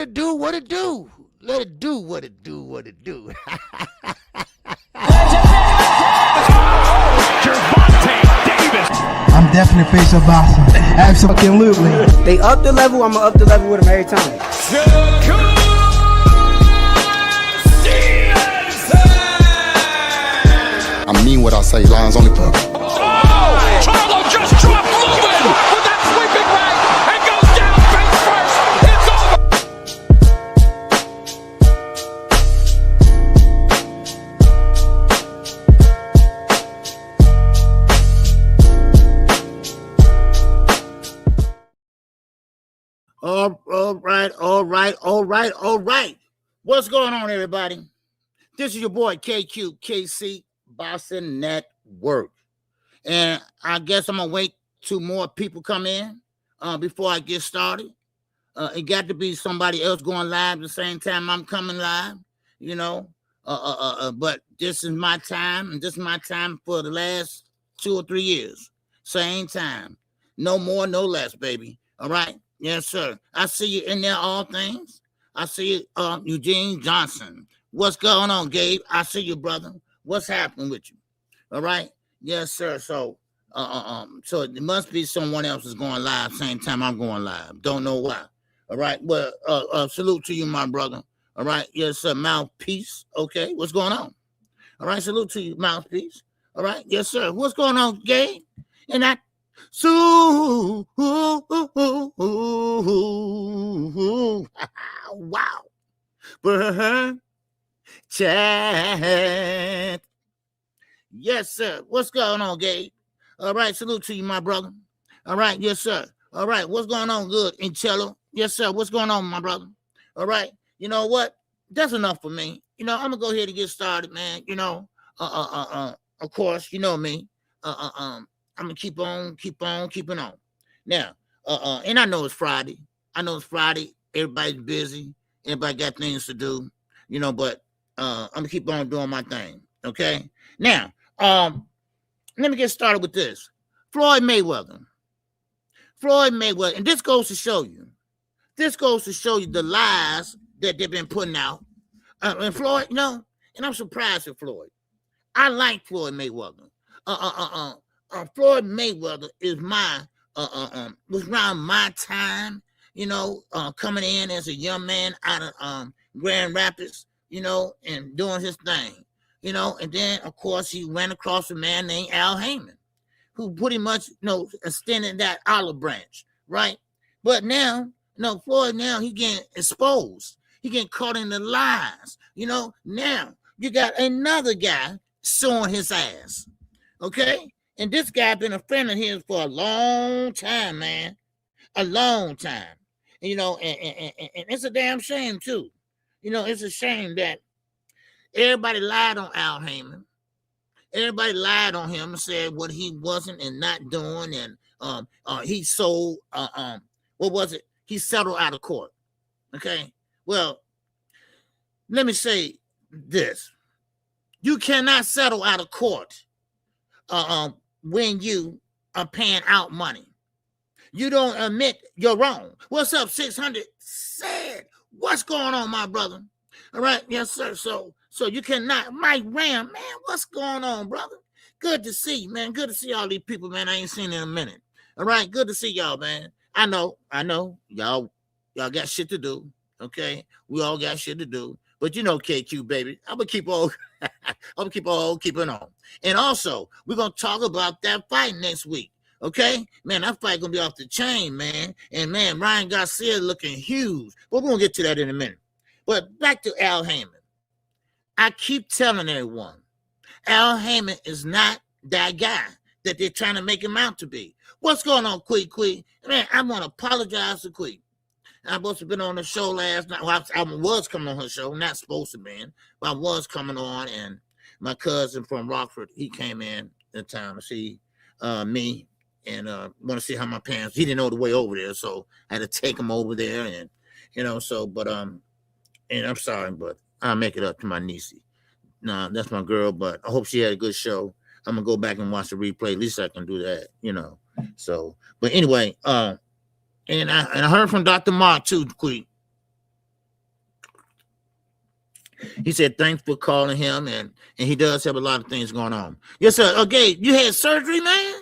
it do what it do. Let it do what it do, what it do. I'm definitely face of boxing. Absolutely. They up the level, I'ma up the level with them every time. Shakur! I mean what I say, lines only for. Oh! Charlo just dropped Lewin with that sweeping right and goes down face first. It's All right. What's going on, everybody? This is your boy KQKC BOXING NETWORK. And I guess I'm going to wait till more people come in before I get started. It got to be somebody else going live at the same time I'm coming live, you know. But this is my time, and this is my time for the last 2 or 3 years. Same time. No more, no less, baby. All right? Yes, sir. I see you in there, all things. I see you, Eugene Johnson. What's going on, Gabe? I see you, brother. What's happening with you? All right? Yes, sir. So, so it must be someone else is going live same time I'm going live. Don't know why. All right? Well, salute to you, my brother. All right? Yes, sir. Mouthpiece. Okay. What's going on? All right. Salute to you, Mouthpiece. All right. Yes, sir. What's going on, Gabe? And that. So, wow. Chat. Yes, sir. What's going on, Gabe? All right. Salute to you, my brother. All right. Yes, sir. All right. What's going on? Good. In cello. Yes, sir. What's going on, my brother? All right. You know what? That's enough for me. You know, I'm going to go ahead and get started, man. You know, of course, you know me. I'm going to keeping on. Now, and I know it's Friday. Everybody's busy. Everybody got things to do, you know, but I'm going to keep on doing my thing. Okay. Now, let me get started with this. Floyd Mayweather. And this goes to show you the lies that they've been putting out. And Floyd, you know, and I'm surprised at Floyd. I like Floyd Mayweather. Floyd Mayweather is was around my time, you know, coming in as a young man out of Grand Rapids, you know, and doing his thing, you know, and then of course he ran across a man named Al Heyman, who pretty much, you know, extended that olive branch, right? But now, Floyd now he getting exposed, he getting caught in the lies, you know. Now you got another guy suing his ass, okay? And this guy been a friend of his for a long time, man. A long time. You know, and it's a damn shame, too. You know, it's a shame that everybody lied on Al Heyman. Everybody lied on him and said what he wasn't and not doing. And he sold, what was it? He settled out of court. Okay? Well, let me say this. You cannot settle out of court when you are paying out money. You don't admit you're wrong. What's up, 600? Said, what's going on, my brother? All right, yes, sir. So you cannot, Mike Ram, man, what's going on, brother? Good to see you, man. Good to see all these people, man. I ain't seen in a minute. All right, good to see y'all, man. I know, y'all got shit to do. Okay, we all got shit to do. But you know, KQ, baby, I'm gonna keep on keeping on. And also, we're gonna talk about that fight next week. Okay, man, that fight gonna be off the chain, man. And man, Ryan Garcia looking huge. But we're gonna get to that in a minute. But back to Al Heyman. I keep telling everyone, Al Heyman is not that guy that they're trying to make him out to be. What's going on, Quee? Man, I want to apologize to Quee. I supposed to have been on the show last night. Well, I was coming on her show, not supposed to be, but I was coming on, and my cousin from Rockford, he came in town to see me and want to see how my parents. He didn't know the way over there, so I had to take him over there, and you know, so but and I'm sorry, but I'll make it up to my niecey. No, that's my girl, but I hope she had a good show. I'm gonna go back and watch the replay. At least I can do that, you know. So, but anyway, and I heard from Dr. Mark too, Queen. He said, thanks for calling him, and he does have a lot of things going on. Yes, sir. Okay, you had surgery, man?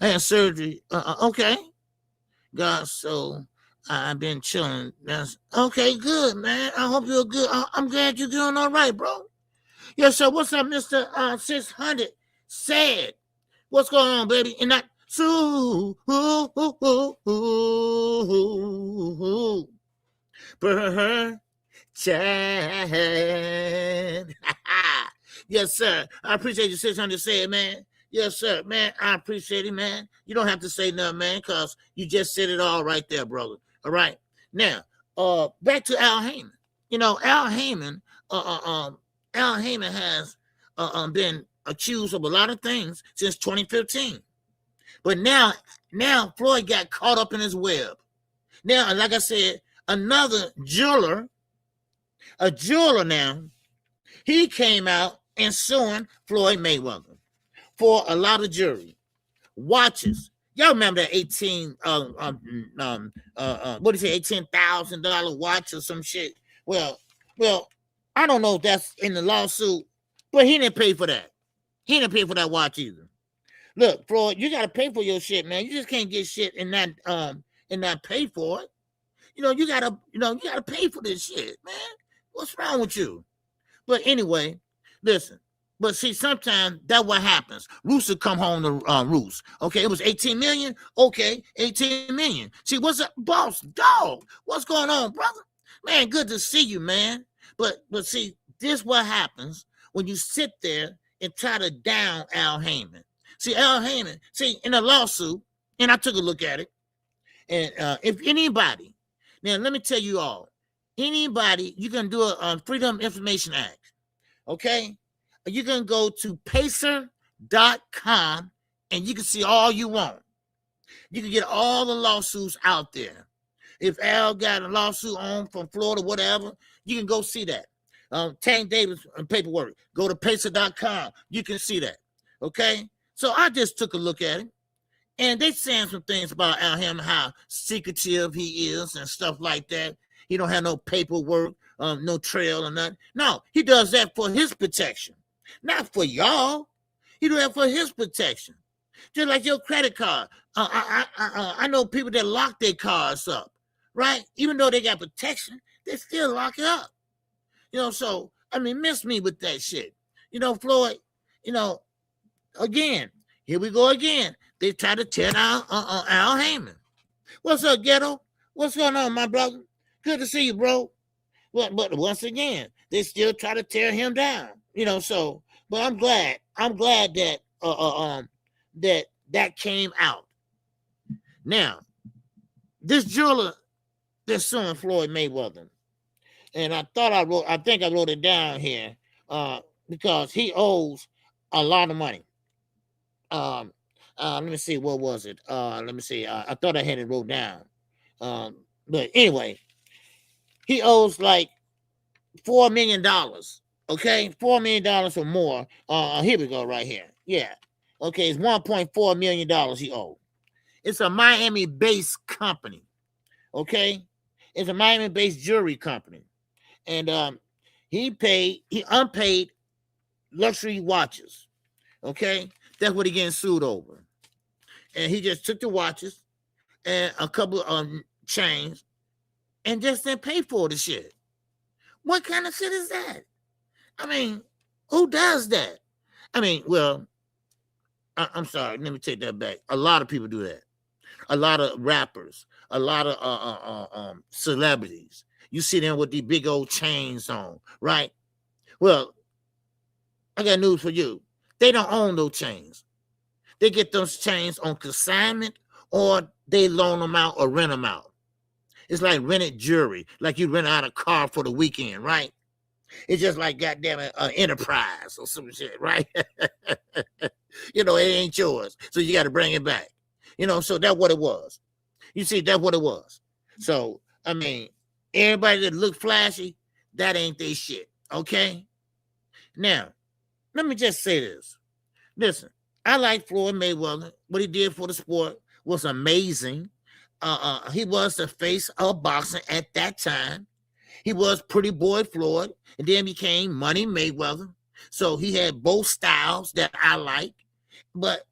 I had surgery. Okay. God, so I've been chilling. That's okay, good, man. I hope you're good. I'm glad you're doing all right, bro. Yes, sir. What's up, Mr. 600? Sad. What's going on, baby? And that Chad. Yes, sir. I appreciate you 600 said, man. Yes, sir, man. I appreciate it, man. You don't have to say nothing, man, because you just said it all right there, brother. All right. Now, back to Al Heyman. You know, Al Heyman has been accused of a lot of things since 2015. But now Floyd got caught up in his web. Now, like I said, another jeweler, a jeweler now, he came out and suing Floyd Mayweather for a lot of jewelry, watches. Y'all remember that $18,000 watch or some shit? Well, I don't know if that's in the lawsuit, but he didn't pay for that. He didn't pay for that watch either. Look, Floyd, you gotta pay for your shit, man. You just can't get shit and not pay for it. You gotta pay for this shit, man. What's wrong with you? But anyway, listen. But see, sometimes that's what happens. Rooster come home to roost. Okay, it was 18 million. Okay, 18 million. See, what's up, boss dog? What's going on, brother? Man, good to see you, man. But see, this what happens when you sit there and try to down Al Heyman. See, Al Heyman, in a lawsuit, and I took a look at it, and if anybody, now let me tell you all, anybody, you can do a Freedom Information Act, okay? You can go to pacer.com and you can see all you want. You can get all the lawsuits out there. If Al got a lawsuit on from Florida, whatever, you can go see that. Tank Davis paperwork, go to pacer.com. You can see that, okay? So I just took a look at it, and they saying some things about Al Heyman, how secretive he is and stuff like that. He don't have no paperwork, no trail or nothing. No, he does that for his protection. Not for y'all. He do that for his protection. Just like your credit card. I know people that lock their cards up, right? Even though they got protection, they still lock it up. So, miss me with that shit. Floyd, again, here we go again. They try to tear down Al Heyman. What's up, Ghetto? What's going on, my brother? Good to see you, bro. But once again, they still try to tear him down. But I'm glad that that came out. Now, this jeweler that's suing Floyd Mayweather, and I think I wrote it down here, because he owes a lot of money. Let me see, what was it? Let me see. I thought I had it wrote down. But anyway, he owes like $4 million. Okay, $4 million or more. Here we go, right here. Yeah. Okay, it's $1.4 million he owed. It's a Miami-based company. Okay, it's a Miami-based jewelry company, and he unpaid luxury watches. Okay, that's what he getting sued over, and he just took the watches and a couple of chains and just didn't pay for the shit. What kind of shit is that? Who does that? Well, I'm sorry. Let me take that back. A lot of people do that. A lot of rappers, a lot of celebrities. You see them with these big old chains on, right? Well, I got news for you. They don't own those chains. They get those chains on consignment, or they loan them out or rent them out. It's like rented jewelry, like you rent out a car for the weekend, right? It's just like goddamn Enterprise or some shit, right? It ain't yours, so you got to bring it back. So that's what it was. You see, that's what it was. So everybody that look flashy, that ain't their shit. Okay. Now, let me just say this. Listen, I like Floyd Mayweather. What he did for the sport was amazing. He was the face of boxing at that time. He was Pretty Boy Floyd, and then became Money Mayweather. So he had both styles that I like. But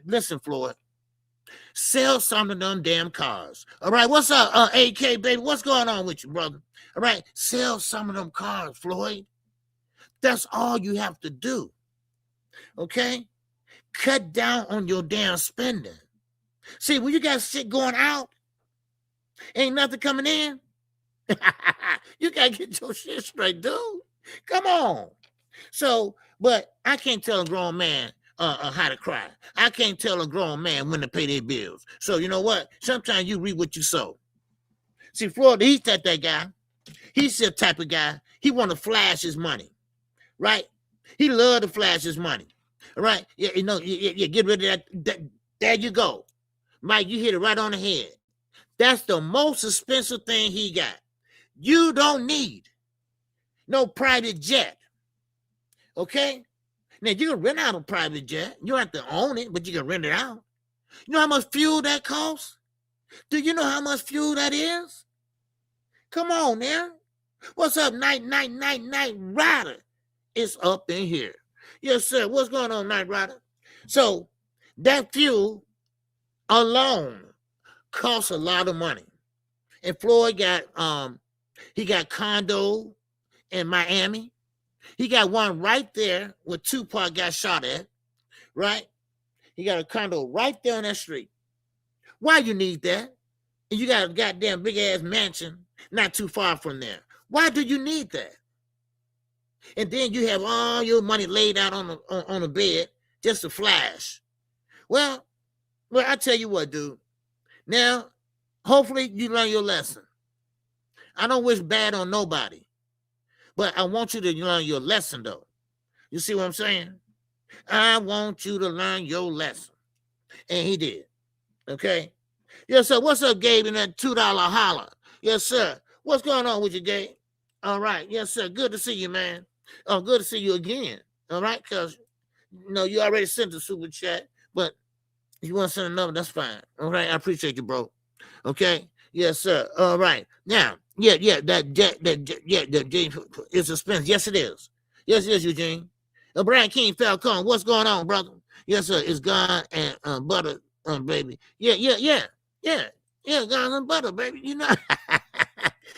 listen, Floyd, sell some of them damn cars. All right, what's up, AK, baby? What's going on with you, brother? All right, sell some of them cars, Floyd. That's all you have to do, okay? Cut down on your damn spending. See, when you got shit going out, ain't nothing coming in, you got to get your shit straight, dude. Come on. So, but I can't tell a grown man how to cry. I can't tell a grown man when to pay their bills. So you know what? Sometimes you reap what you sow. See, Floyd, he's that guy. He's the type of guy, he want to flash his money, right? He love to flash his money, all right? Yeah, you know, you get rid of that. There you go. Mike, you hit it right on the head. That's the most expensive thing he got. You don't need no private jet, okay? Now, you can rent out a private jet. You don't have to own it, but you can rent it out. You know how much fuel that costs? Do you know how much fuel that is? Come on now. What's up, Night Rider? It's up in here. Yes, sir. What's going on, Night Rider? So that fuel alone costs a lot of money. And Floyd got he got condo in Miami. He got one right there where Tupac got shot at, right? He got a condo right there on that street. Why you need that? And you got a goddamn big ass mansion not too far from there. Why do you need that? And then you have all your money laid out on the bed just to flash. Well, I tell you what, dude. Now, hopefully you learn your lesson. I don't wish bad on nobody, but I want you to learn your lesson, though. You see what I'm saying? I want you to learn your lesson. And he did. Okay? Yes, sir. What's up, Gabe, in that $2 holler? Yes, sir. What's going on with you, Gabe? All right. Yes, sir. Good to see you, man. Oh, good to see you again. All right? Because, you know, you already sent the super chat, but if you want to send another, that's fine. All right? I appreciate you, bro. Okay? Yes, sir. All right. Now, that is expensive. Yes, it is. Yes, it is, Eugene. Brian King Falcon, what's going on, brother? Yes, sir. It's gone and butter, baby. Yeah, gone and butter, baby. You know,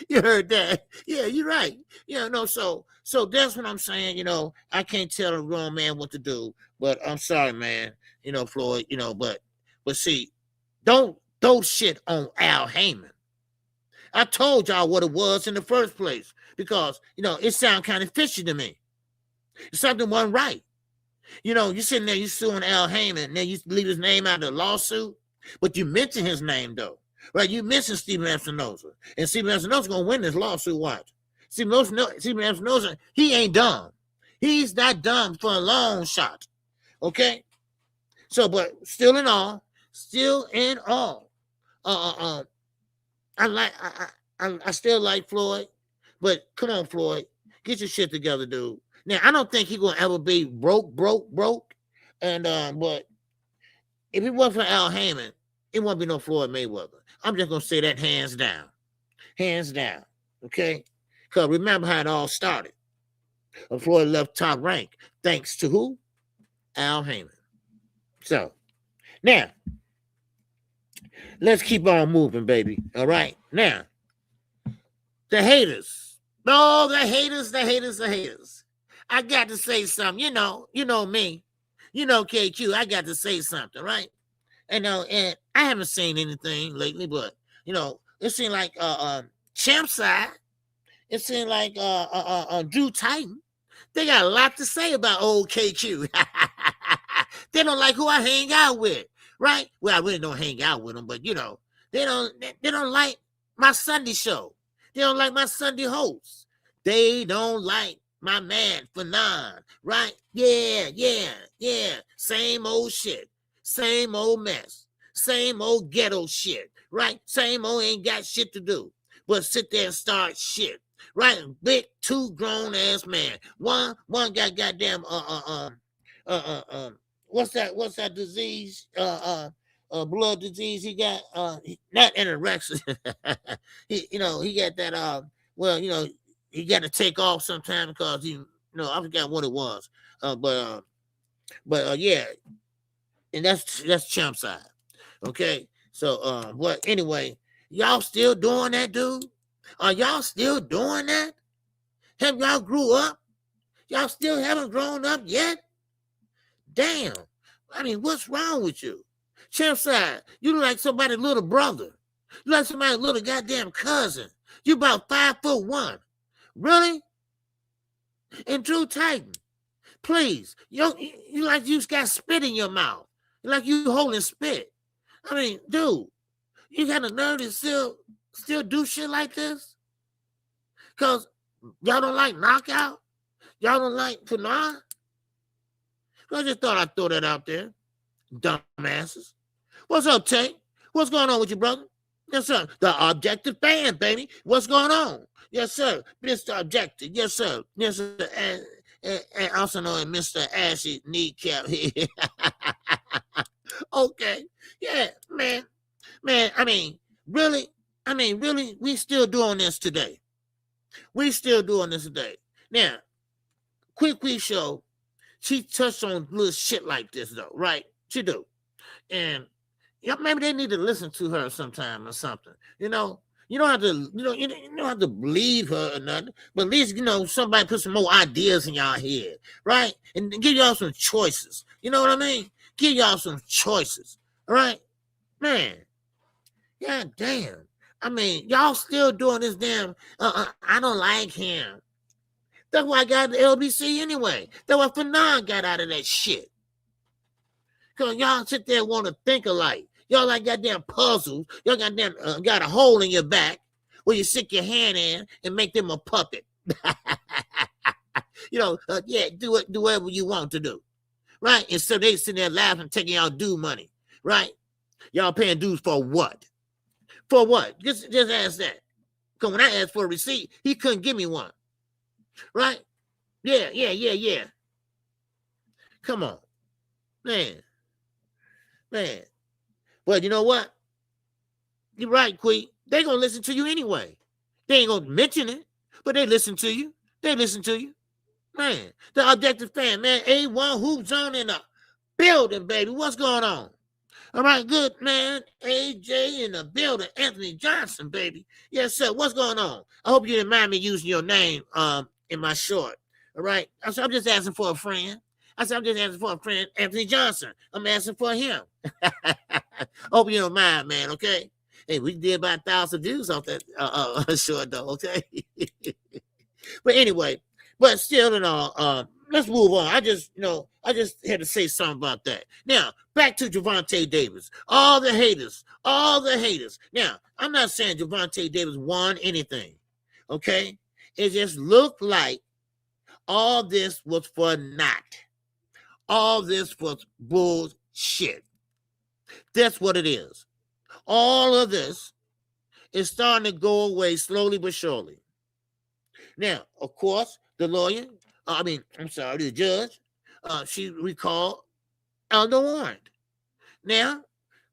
you heard that. Yeah, you're right. Yeah, no, so that's what I'm saying. You know, I can't tell a grown man what to do, but I'm sorry, man. You know, Floyd, you know, but see, don't throw shit on Al Heyman. I told y'all what it was in the first place because, you know, it sounded kind of fishy to me. Something wasn't right. You know, you're sitting there, you're suing Al Heyman, and then you leave his name out of the lawsuit, but you mention his name, though. Right? You mention Stephen Espinoza, and Stephen Espinoza going to win this lawsuit, watch. Stephen Espinoza, he ain't dumb. He's not dumb for a long shot. Okay? So, but still in all, I still like Floyd, but come on, Floyd, get your shit together, dude. Now, I don't think he's gonna ever be broke. And but if it wasn't for Al Heyman, it won't be no Floyd Mayweather. I'm just gonna say that hands down. Okay? Because remember how it all started. Floyd left Top Rank thanks to who? Al Heyman. So now let's keep on moving, baby. All right. Now, the haters. Oh, the haters. I got to say something. You know me. You know KQ. I got to say something, right? And I haven't seen anything lately, but you know, it seemed like Champside. It seemed like Drew Titan. They got a lot to say about old KQ. They don't like who I hang out with, right? Well, I really don't hang out with them, but you know, they don't like my Sunday show. They don't like my Sunday host. They don't like my man Fanon, right? Yeah. Same old shit, same old mess, same old ghetto shit, right? Same old ain't got shit to do but sit there and start shit, right? Big two grown ass man. One got goddamn what's that disease? Blood disease. He got not anorexia. he got that well, he got to take off sometime because I forgot what it was. Yeah, and that's champ side. Okay, so but anyway, y'all still doing that, dude? Are y'all still doing that? Have y'all grew up? Y'all still haven't grown up yet? Damn. I mean, what's wrong with you? Champ side, you look like somebody's little brother. You like somebody's little goddamn cousin. You about 5'1". Really? And Drew Titan, please. You like you got spit in your mouth. You like you holding spit. I mean, dude, you got the nerve to still do shit like this? Because y'all don't like knockout? Y'all don't like Pinar? I just thought I'd throw that out there. Dumbasses. What's up, Tank? What's going on with you, brother? Yes, sir. The Objective Fan, baby. What's going on? Yes, sir. Mr. Objective. Yes, sir. Yes, sir. And also known as Mr. Ashy Kneecap. Okay. Yeah, man. I mean, really, we still doing this today. Now, quick show. She touched on little shit like this, though, right? She do. And maybe they need to listen to her sometime or something. You don't have to, you don't have to believe her or nothing. But at least, somebody put some more ideas in y'all head, right? And give y'all some choices. You know what I mean? Give y'all some choices. All right? Man. God damn. I mean, y'all still doing this damn, I don't like him. That's why I got the LBC anyway. That's why Fanon got out of that shit. Because y'all sit there and want to think alike. Y'all like goddamn puzzles. Y'all got a hole in your back where you stick your hand in and make them a puppet. Yeah, do whatever you want to do. Right? And so they sitting there laughing, taking y'all due money. Right? Y'all paying dues for what? For what? Just ask that. Because when I asked for a receipt, he couldn't give me one. Right? Yeah. Come on. Man. But you know what? You're right, Queen. They're going to listen to you anyway. They ain't going to mention it, but they listen to you. Man, the Objective Fan, man. A1 Hoop Zone in the building, baby. What's going on? All right, good, man. AJ in the building. Anthony Johnson, baby. Yes, sir. What's going on? I hope you didn't mind me using your name in my short. All right? I'm just asking for a friend. Anthony Johnson. I'm asking for him. Hope you don't mind, man, okay? Hey, we did about 1,000 views off that short, though, okay? But anyway, but still in all, let's move on. I just had to say something about that. Now, back to Gervonta Davis. All the haters. Now, I'm not saying Gervonta Davis won anything, okay? It just looked like all this was for naught. All this was bullshit. That's what it is. All of this is starting to go away slowly but surely. Now, of course, the judge, she recalled the warrant. Now,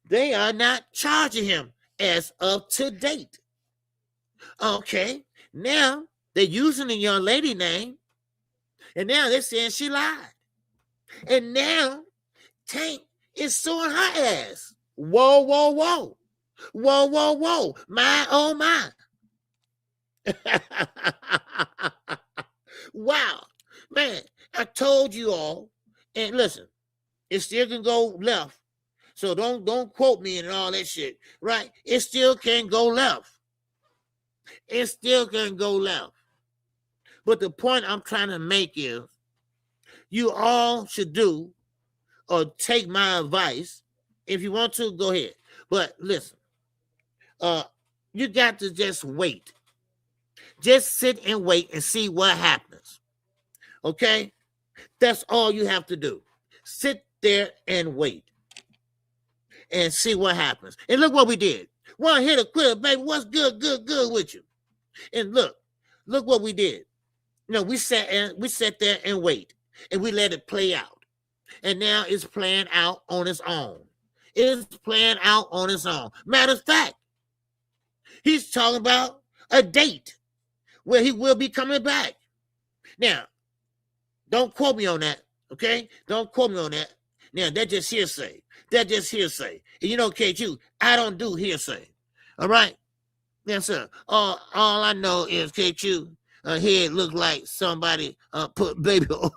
they are not charging him as of to date. Okay, now they're using the young lady name, and now they're saying she lied. And now Tank is suing her ass. Whoa. My, oh my. Wow. Man, I told you all. And listen, it still can go left. So don't quote me and all that shit. Right? It still can go left. But the point I'm trying to make is you all should do or take my advice. If you want to, go ahead. But listen, you got to just wait. Just sit and wait and see what happens. Okay? That's all you have to do. Sit there and wait. And see what happens. And look what we did. One hit a quitter, baby. What's good with you? And look what we did. We sat there and wait. And we let it play out. And now it's playing out on its own. Matter of fact, he's talking about a date. where he will be coming back. Now, don't quote me on that, okay? Don't quote me on that. Now, that's just hearsay. That's just hearsay. And you know, KQ, I don't do hearsay. All right? Yes, sir. All I know is KQ, head look like somebody put baby oil.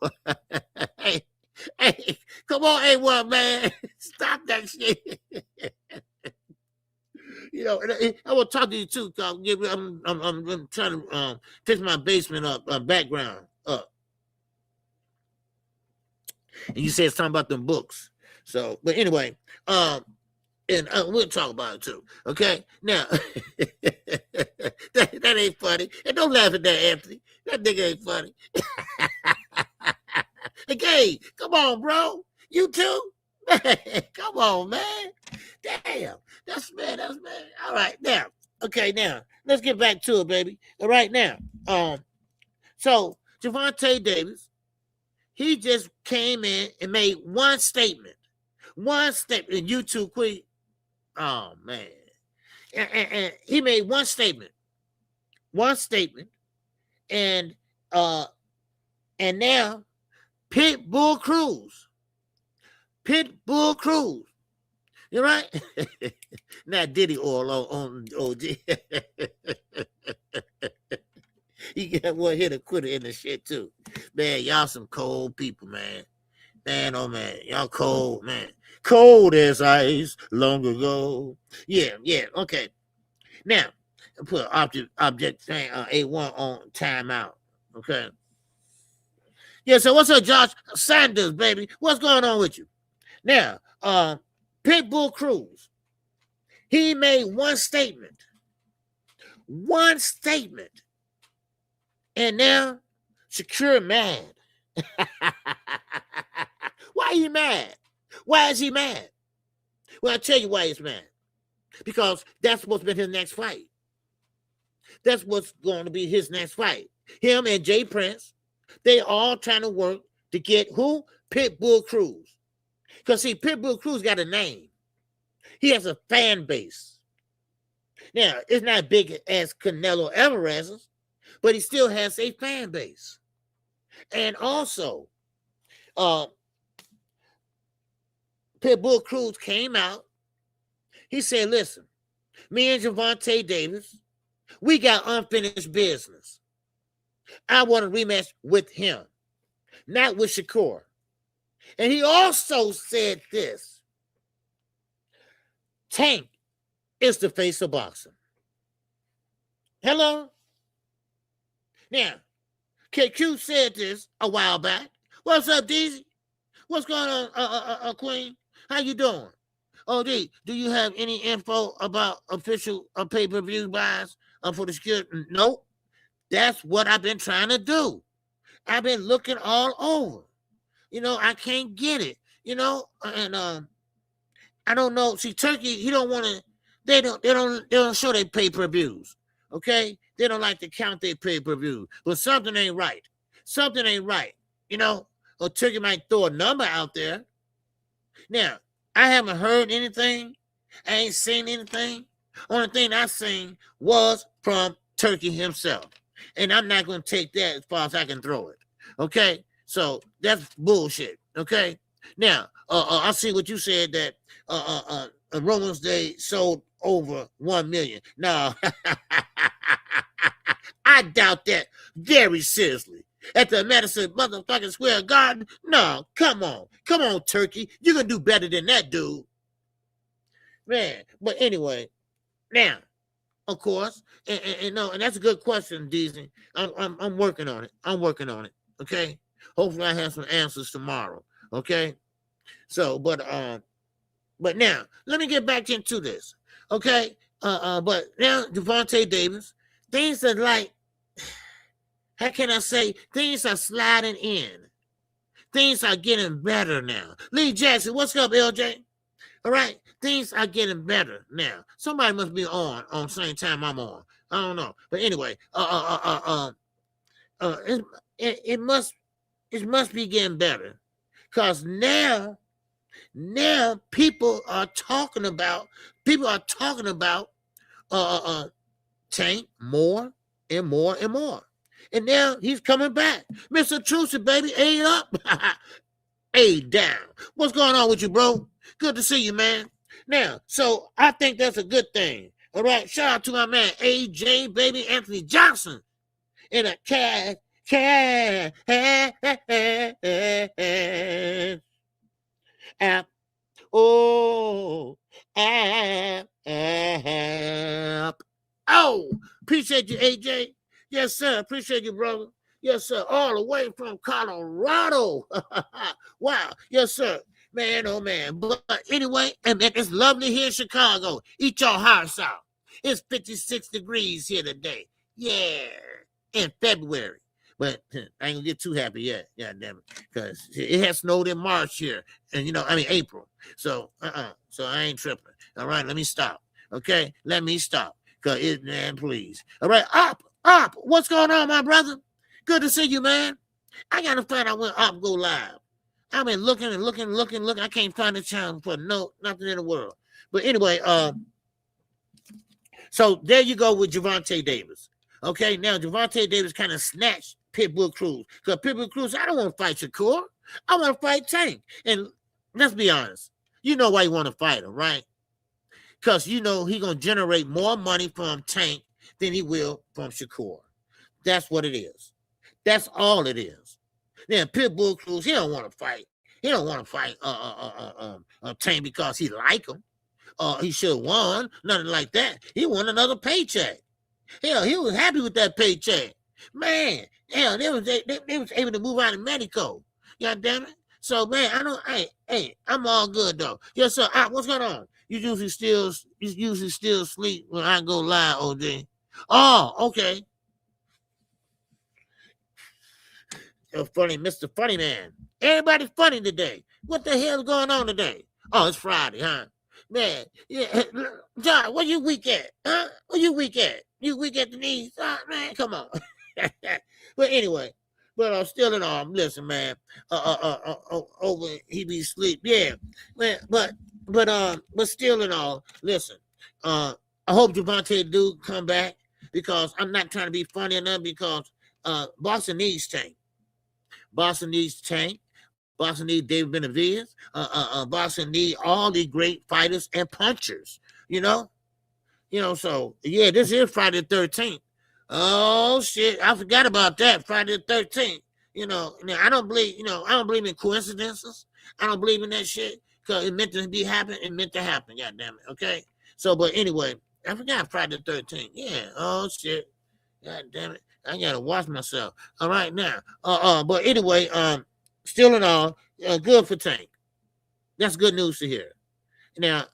Hey, come on, A1, man. Stop that shit. You know, I will talk to you too, cause I'm trying to fix my basement up, background up. And you said something about them books. So, but anyway, and we'll talk about it too. Okay, now that ain't funny, and don't laugh at that, Anthony. That nigga ain't funny. Hey, come on, bro. You too? Come on, man. Damn. That's man. All right, now. Okay, now. Let's get back to it, baby. All right, now. So Gervonta Davis, he just came in and made one statement. One statement. And you too, Queen. Oh, man. And he made one statement. One statement. And now Pitbull Cruz. You right? Not Diddy oil on OG. He got one hit a quitter in the shit too. Man, y'all some cold people, man. Man, oh man, y'all cold, man. Cold as ice long ago. Yeah, okay. Now, I put object thing A1 on timeout. Okay. Yeah, so what's up, Josh Sanders, baby? What's going on with you? Now, Pitbull Cruz, he made one statement. One statement. And now, Shakur mad. Why are you mad? Why is he mad? Well, I'll tell you why he's mad. Because that's supposed to be his next fight. That's what's going to be his next fight. Him and Jay Prince, they all trying to work to get who? Pitbull Cruz. Because, see, Pitbull Cruz got a name. He has a fan base. Now, it's not big as Canelo Alvarez's, but he still has a fan base. And also, Pitbull Cruz came out. He said, listen, me and Gervonta Davis, we got unfinished business. I want a rematch with him, not with Shakur. And he also said this: Tank is the face of boxing. Hello? Now, KQ said this a while back. What's up, DZ? What's going on, Queen? How you doing? OD, do you have any info about official pay-per-view buys for the security? Nope. That's what I've been trying to do. I've been looking all over. You know, I can't get it. You know, and I don't know. See, Turkey, he don't want to. They don't show their pay-per-views. Okay, they don't like to count their pay-per-views. But something ain't right. Something ain't right. You know, or Turkey might throw a number out there. Now, I haven't heard anything. I ain't seen anything. Only thing I seen was from Turkey himself. And I'm not going to take that as far as I can throw it. Okay? So that's bullshit. Okay? Now, I see what you said that Romans Day sold over 1 million. No, I doubt that very seriously. At the Madison motherfucking Square Garden? No, come on. Come on, Turkey. You're going to do better than that, dude. Man, but anyway, now, of course, and that's a good question, Disney. I'm working on it. I'm working on it, okay? Hopefully I have some answers tomorrow, okay? So, but now, let me get back into this, okay? But now, Gervonta Davis, things are like, how can I say, things are sliding in. Things are getting better now. Lee Jackson, what's up, LJ? All right, things are getting better now. Somebody must be on the same time I'm on. I don't know, but anyway, it must be getting better, cause now people are talking about Tank more. and more and more. And now he's coming back. Mr. Trucy, baby, A up, A down. What's going on with you, bro? Good to see you, man. Now, so I think that's a good thing. All right, shout out to my man, AJ, baby, Anthony Johnson. In a cat app. Oh, app. Oh, appreciate you, AJ. Yes, sir. Appreciate you, brother. Yes, sir. All the way from Colorado. Wow. Yes, sir. Man, oh, man. But anyway, and it's lovely here in Chicago. Eat your hearts out. It's 56 degrees here today. Yeah. In February. But I ain't gonna get too happy yet. God damn it. Because it has snowed in March here. And, April. So, So I ain't tripping. All right, let me stop. Okay? Let me stop. Because man, please. All right, Up. What's going on, my brother? Good to see you, man. I got to find out when Up go live. I've been looking. I can't find the channel for nothing in the world. But anyway, so there you go with Gervonta Davis. Okay, now Gervonta Davis kind of snatched Pitbull Cruz. Because Pitbull Cruz, I don't want to fight Shakur. I want to fight Tank. And let's be honest. You know why you want to fight him, right? Because you know he's going to generate more money from Tank than he will from Shakur. That's what it is. That's all it is. Then Pitbull Cruz, he don't want to fight. He don't want to fight Tank because he like him. He should have won. Nothing like that. He won another paycheck. Hell, he was happy with that paycheck. Man, hell, they was able to move out of Mexico. God damn it. So, man, I'm all good, though. Yes, sir. What's going on? You usually still sleep when I go live, OJ. Oh, okay. You're funny, Mr. Funny Man. Everybody funny today. What the hell is going on today? Oh, it's Friday, huh? Man, yeah. John, where you weak at? Huh? Where you weak at? You weak at the knees? Man, come on. But anyway, still in all, listen, man. Over he be asleep. Yeah, man. But still in all, listen. I hope Gervonta do come back because I'm not trying to be funny enough because Boston needs Tank. Boston needs Tank. Boston needs David Benavidez. Boston needs all the great fighters and punchers. So yeah, this is Friday the 13th. Oh shit, I forgot about that. Friday the 13th. Now I don't believe in coincidences. I don't believe in that shit because it meant to be happen. It meant to happen. God damn it. Okay. So, but anyway, I forgot Friday the 13th. Yeah. Oh shit. God damn it. I gotta watch myself. All right now. But anyway, still in all, good for Tank. That's good news to hear. Now,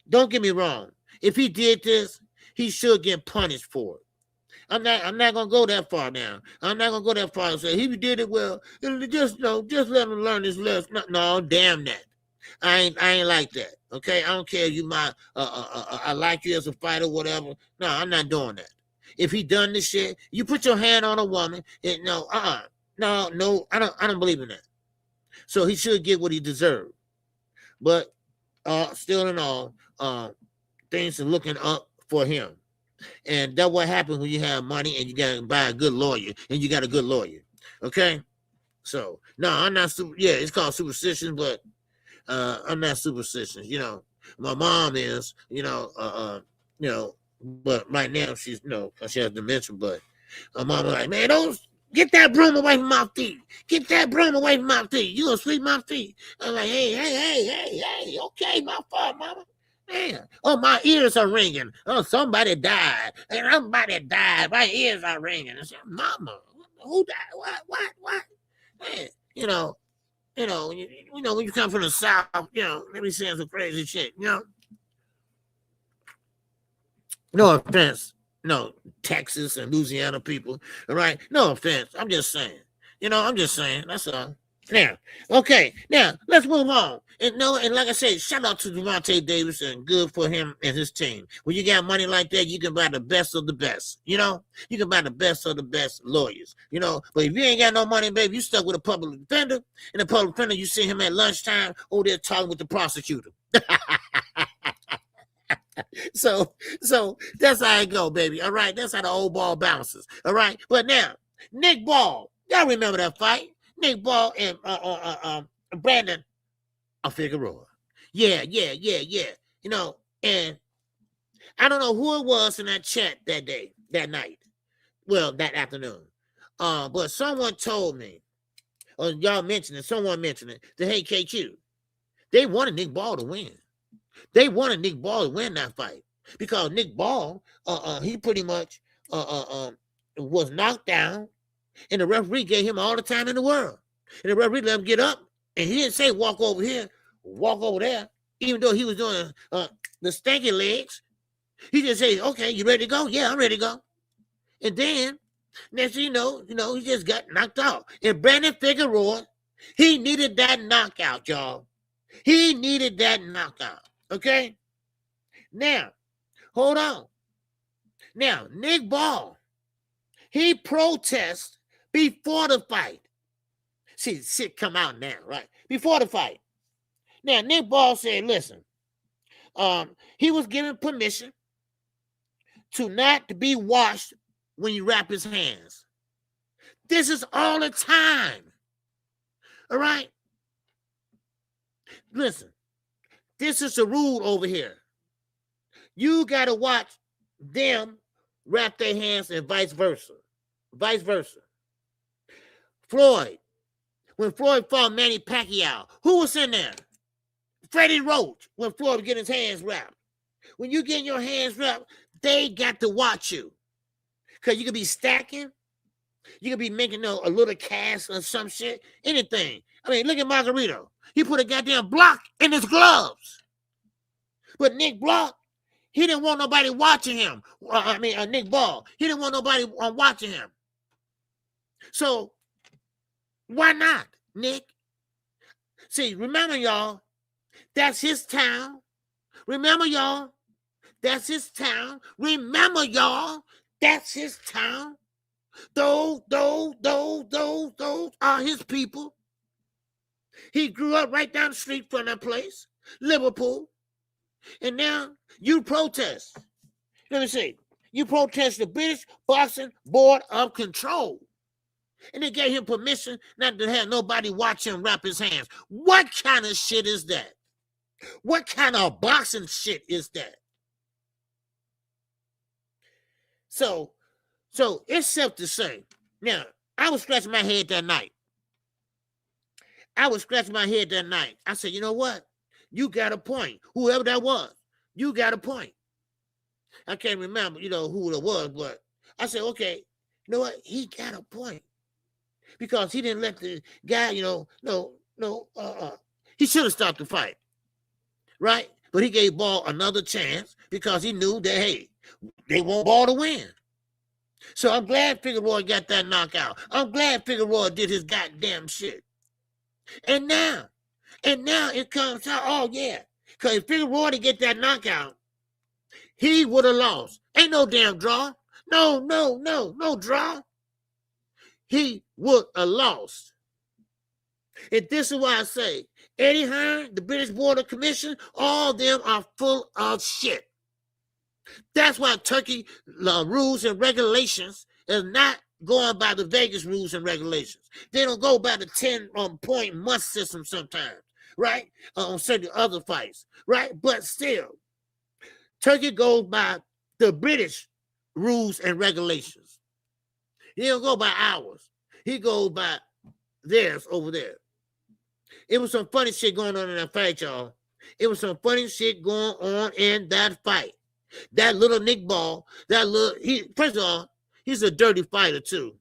don't get me wrong. If he did this, he should get punished for it. I'm not gonna go that far now. I'm not gonna go that far and say he did it well. Just let him learn his lesson. No, damn that. I ain't like that. Okay, I don't care if you I like you as a fighter, whatever. No, I'm not doing that. If he done this shit, you put your hand on a woman. No, I don't believe in that. So he should get what he deserved. But still in all, things are looking up for him. And that's what happens when you have money and you got to buy a good lawyer and you got a good lawyer. Okay? So, no, I'm not it's called superstition, but I'm not superstitious. My mom is, but right now she's, she has dementia, but my mom was like, man, don't get that broom away from my feet. Get that broom away from my feet. You gonna sweep my feet. I'm like, hey, okay, my fault, mama. Man, oh, my ears are ringing. Oh, somebody died. Somebody died. My ears are ringing. I said, mama, who died? What? Man, when you come from the South, they be saying some crazy shit, No offense. No, Texas and Louisiana people, all right? No offense. I'm just saying. That's all. Now, okay. Now, let's move on. And like I said, shout out to Gervonta Davis and good for him and his team. When you got money like that, you can buy the best of the best, You can buy the best of the best lawyers, But if you ain't got no money, baby, you stuck with a public defender. And the public defender, you see him at lunchtime over there talking with the prosecutor. So that's how it go, baby. All right, that's how the old ball bounces. All right, but now Nick Ball, y'all remember that fight? Nick Ball and Brandon Figueroa. Yeah. You know, and I don't know who it was in that chat that night. Well, that afternoon. But someone told me, or someone mentioned it, that hey, KQ, they wanted Nick Ball to win. They wanted Nick Ball to win that fight because Nick Ball, he pretty much was knocked down, and the referee gave him all the time in the world. And the referee let him get up, and he didn't say walk over here, walk over there, even though he was doing the stanky legs. He just said, okay, you ready to go? Yeah, I'm ready to go. And then, next thing you know, he just got knocked out. And Brandon Figueroa, he needed that knockout, y'all. He needed that knockout. Okay? Now, hold on. Now, Nick Ball, he protests before the fight. See, shit come out now, right? Before the fight. Now, Nick Ball said, listen, he was given permission to not to be washed when you wrap his hands. This is all the time. All right? Listen, this is the rule over here. You got to watch them wrap their hands and vice versa. Vice versa. Floyd, when Floyd fought Manny Pacquiao, who was in there? Freddie Roach, when Floyd was getting his hands wrapped. When you get your hands wrapped, they got to watch you. Because you could be stacking. You could be making a little cast or some shit. Anything. I mean, look at Margarito. He put a goddamn block in his gloves. But Nick Block, he didn't want nobody watching him. Nick Ball, he didn't want nobody watching him. So, why not, Nick? See, remember, y'all, that's his town. Remember, y'all, that's his town. Remember, y'all, that's his town. Those are his people. He grew up right down the street from that place, Liverpool. And now you protest. Let me see. You protest the British Boxing Board of Control. And they gave him permission not to have nobody watch him wrap his hands. What kind of shit is that? What kind of boxing shit is that? So it's safe to say. Now, I was scratching my head that night. I said, you know what? You got a point. Whoever that was, you got a point. I can't remember, who it was, but I said, okay, you know what? He got a point. Because he didn't let the guy, he should have stopped the fight. Right? But he gave Ball another chance because he knew that, hey, they want Ball to win. So I'm glad Figueroa got that knockout. I'm glad Figueroa did his goddamn shit. And now it comes out, oh yeah, because if Figueroa to get that knockout, he would have lost. Ain't no damn draw. No draw. He would have lost. And this is why I say, Eddie Hearn, the British Board of Commission, all of them are full of shit. That's why Turkey rules and regulations is not going by the Vegas rules and regulations. They don't go by the 10-point must system sometimes, right? On certain other fights, right? But still, Turkey goes by the British rules and regulations. He don't go by ours. He goes by theirs over there. It was some funny shit going on in that fight, y'all. It was some funny shit going on in that fight. That little Nick Ball, first of all, he's a dirty fighter too.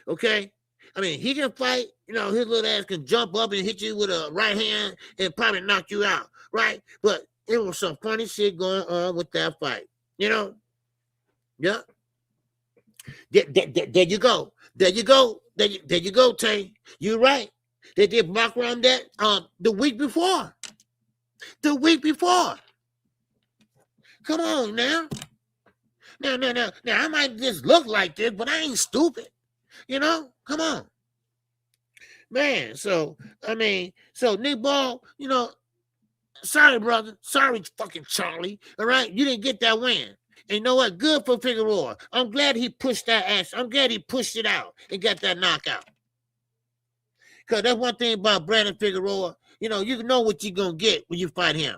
Okay? I mean, he can fight, his little ass can jump up and hit you with a right hand and probably knock you out, right? But it was some funny shit going on with that fight. Yeah. There you go. There you go, Tay. You're right. They did mock around that the week before. Come on now. Now, I might just look like this, but I ain't stupid. Come on. Man, so Nick Ball, Sorry, brother. Sorry, fucking Charlie. All right, you didn't get that win. And you know what? Good for Figueroa. I'm glad he pushed that ass. I'm glad he pushed it out and got that knockout. Because that's one thing about Brandon Figueroa. You know what you're going to get when you fight him.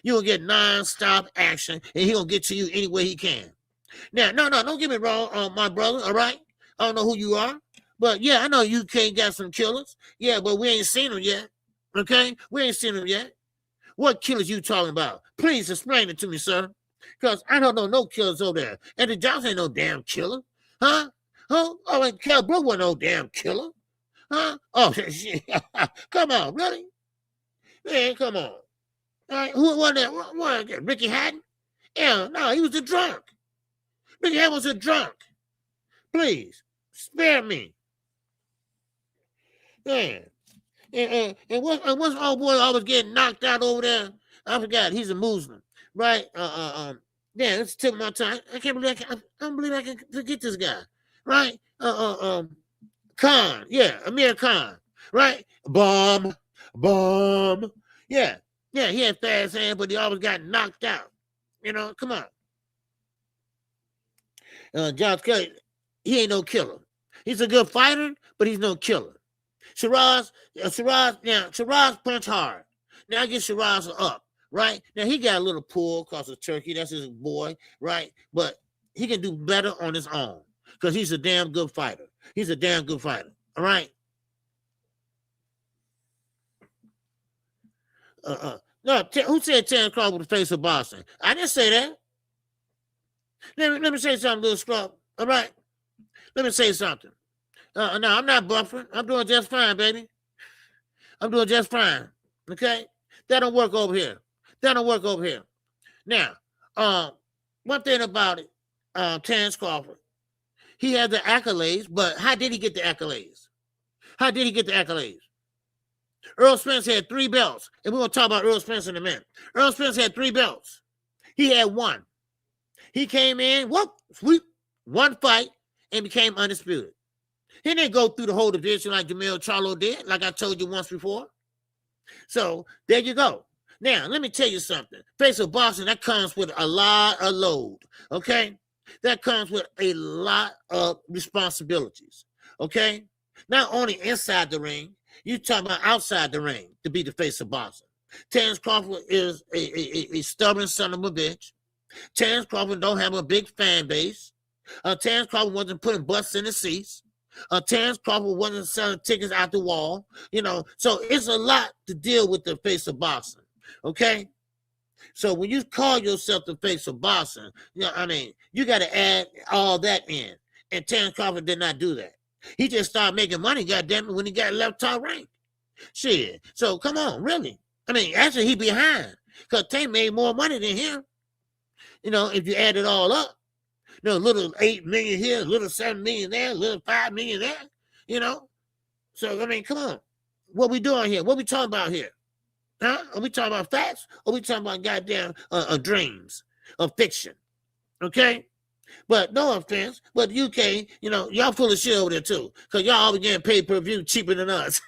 You're going to get non-stop action, and he'll get to you any way he can. Now, no, don't get me wrong, my brother, all right? I don't know who you are, but yeah, I know UK got some killers. Yeah, but we ain't seen them yet, okay? We ain't seen them yet. What killers you talking about? Please explain it to me, sir, because I don't know no killers over there. And the Johnson ain't no damn killer, huh? Oh, and Cal Brook wasn't no damn killer, huh? Oh, shit. Come on, really? Man, come on. All right, who was that? What, Ricky Hatton? Yeah, no, he was a drunk. Ricky Hatton was a drunk. Please, spare me. Man. And what's old boy always getting knocked out over there? I forgot. He's a Muslim, right? Yeah, it's tip of my tongue. I can't believe I don't believe I can forget this guy, right? Khan, yeah, Amir Khan, right? Bomb. Yeah, he had fast hands, but he always got knocked out. Come on. Josh Kelly, he ain't no killer. He's a good fighter, but he's no killer. Shiraz punch hard. Now I get Shiraz up, right? Now he got a little pull because of Turkey. That's his boy, right? But he can do better on his own because he's a damn good fighter. He's a damn good fighter, all right? No, who said Terence Crawford would face a Boston? I didn't say that. Let me say something, little scrub. All right? Let me say something. No, I'm not buffering. I'm doing just fine, baby. I'm doing just fine. Okay? That don't work over here. Now, one thing about it, Terence Crawford, he had the accolades, but how did he get the accolades? Earl Spence had 3 belts, and we're going to talk about Earl Spence in a minute. Earl Spence had 3 belts. He had 1. He came in, sweep, 1 fight, and became undisputed. He didn't go through the whole division like Jamil Charlo did, like I told you once before. So, there you go. Now, let me tell you something. Face of boxing, that comes with a lot of load, okay? That comes with a lot of responsibilities, okay? Not only inside the ring, you talking about outside the ring to be the face of boxing. Terence Crawford is a stubborn son of a bitch. Terence Crawford don't have a big fan base. Terence Crawford wasn't putting butts in the seats. Terence Crawford wasn't selling tickets out the wall. So it's a lot to deal with the face of boxing, okay? So when you call yourself the face of boxing, you got to add all that in. And Terence Crawford did not do that. He just started making money, goddammit, when he got left top rank. Shit. So come on, really. Actually, he behind. Because Tank made more money than him. If you add it all up. Little 8 million here, little 7 million there, little 5 million there, So, come on. What we doing here? What we talking about here? Huh? Are we talking about facts? Or are we talking about goddamn dreams of fiction? Okay? But no offense, but UK, y'all full of shit over there too. Because y'all always getting pay-per-view cheaper than us.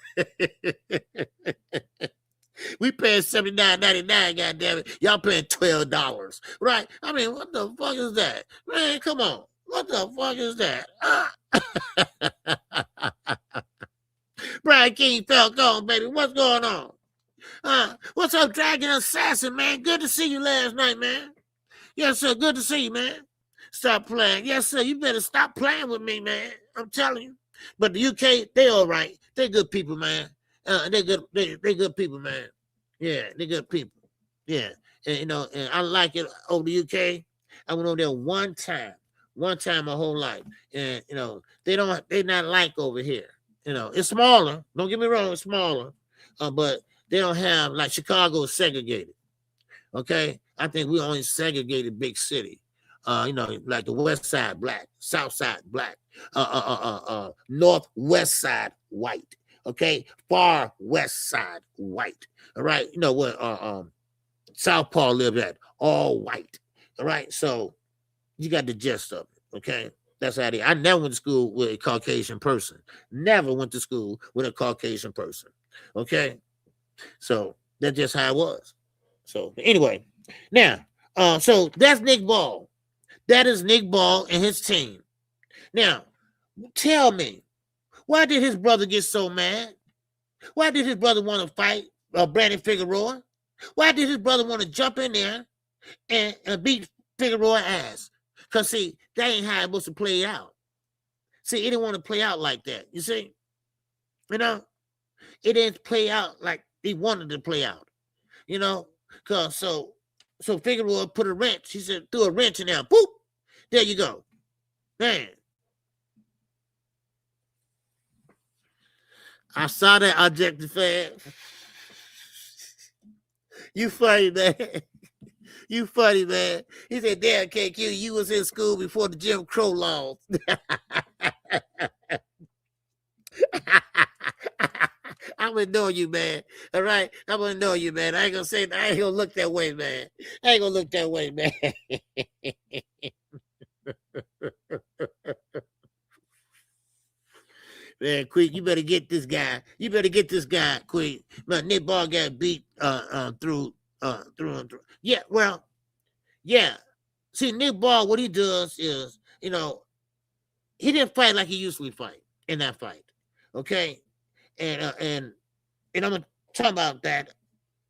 We paying $79.99, goddammit. Y'all paying $12, right? What the fuck is that? Man, come on. What the fuck is that? Brian King Falcone, baby. What's going on? What's up, Dragon Assassin, man? Good to see you last night, man. Yes, sir. Good to see you, man. Stop playing. Yes, sir. You better stop playing with me, man. I'm telling you. But the UK, they all right. They good people, man. They good people, man. Yeah, they good people. Yeah. And and I like it over the UK. I went over there one time my whole life. And they're not like over here. It's smaller. Don't get me wrong, it's smaller. But they don't have, like, Chicago is segregated. Okay? I think we only segregated big city. Like the west side black, south side black, northwest side white, okay, far west side white. All right, where South Paul lived at, all white. All right, so you got the gist of it. Okay, that's how I never went to school with a Caucasian person. Never went to school with a Caucasian person. Okay, so that's just how it was. So anyway, now, so that's Nick Ball. That is Nick Ball and his team. Now, tell me, why did his brother get so mad? Why did his brother want to fight Brandon Figueroa? Why did his brother want to jump in there and beat Figueroa ass? Because, see, that ain't how it was to play out. See, it didn't want to play out like that. You see? You know? It didn't play out like he wanted to play out. You know? Because so Figueroa put a wrench. He said, threw a wrench in there. Boop! There you go. Man. I saw that objective fan. You funny, man. You funny, man. He said, damn, KQ, you was in school before the Jim Crow laws. I'm gonna know you, man. All right? I'm gonna know you, man. I ain't gonna look that way, man. I ain't gonna look that way, man. Man, Quick, you better get this guy. You better get this guy, Quick. Man, Nick Ball got beat through and through. Yeah, well, yeah. See, Nick Ball, what he does is, you know, he didn't fight like he usually fight in that fight. Okay? And I'm gonna talk about that.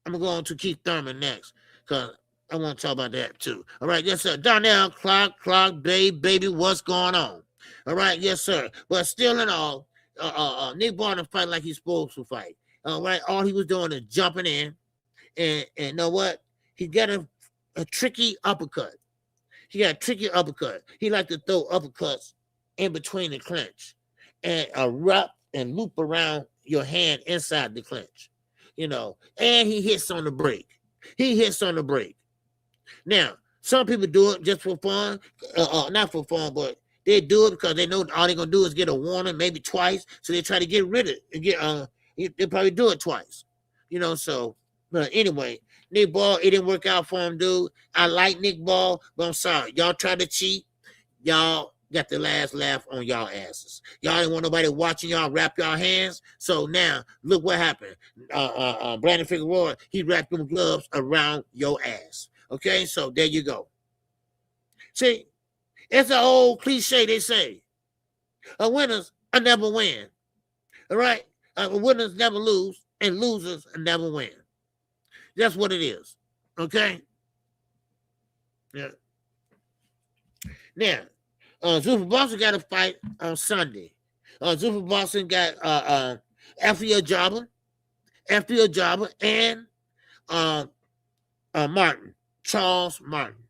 I'm gonna go on to Keith Thurman next, because I want to talk about that too. All right, yes, sir. Darnell, Clark, baby, what's going on? All right, yes, sir. But still in all, Nick Ball didn't fight like he's supposed to fight. All right, all he was doing is jumping in, and you know what? He got a tricky uppercut. He got a tricky uppercut. He liked to throw uppercuts in between the clinch and wrap and loop around your hand inside the clinch, you know, and he hits on the break. He hits on the break. Now, some people do it just for fun, not for fun, but they do it because they know all they're going to do is get a warning, maybe twice, so they try to get rid of it. They probably do it twice, you know, so, but anyway, Nick Ball, it didn't work out for him, dude. I like Nick Ball, but I'm sorry. Y'all tried to cheat. Y'all got the last laugh on y'all asses. Y'all didn't want nobody watching y'all wrap y'all hands. So now, look what happened. Brandon Figueroa, he wrapped them gloves around your ass. Okay, so there you go. See, it's an old cliche they say. Winners never win. All right? Winners never lose, and losers never win. That's what it is. Okay? Yeah. Now, Zuffa Boston got a fight on Sunday. Zuffa Boston got FBO Jobber, and Martin, Charles Martin.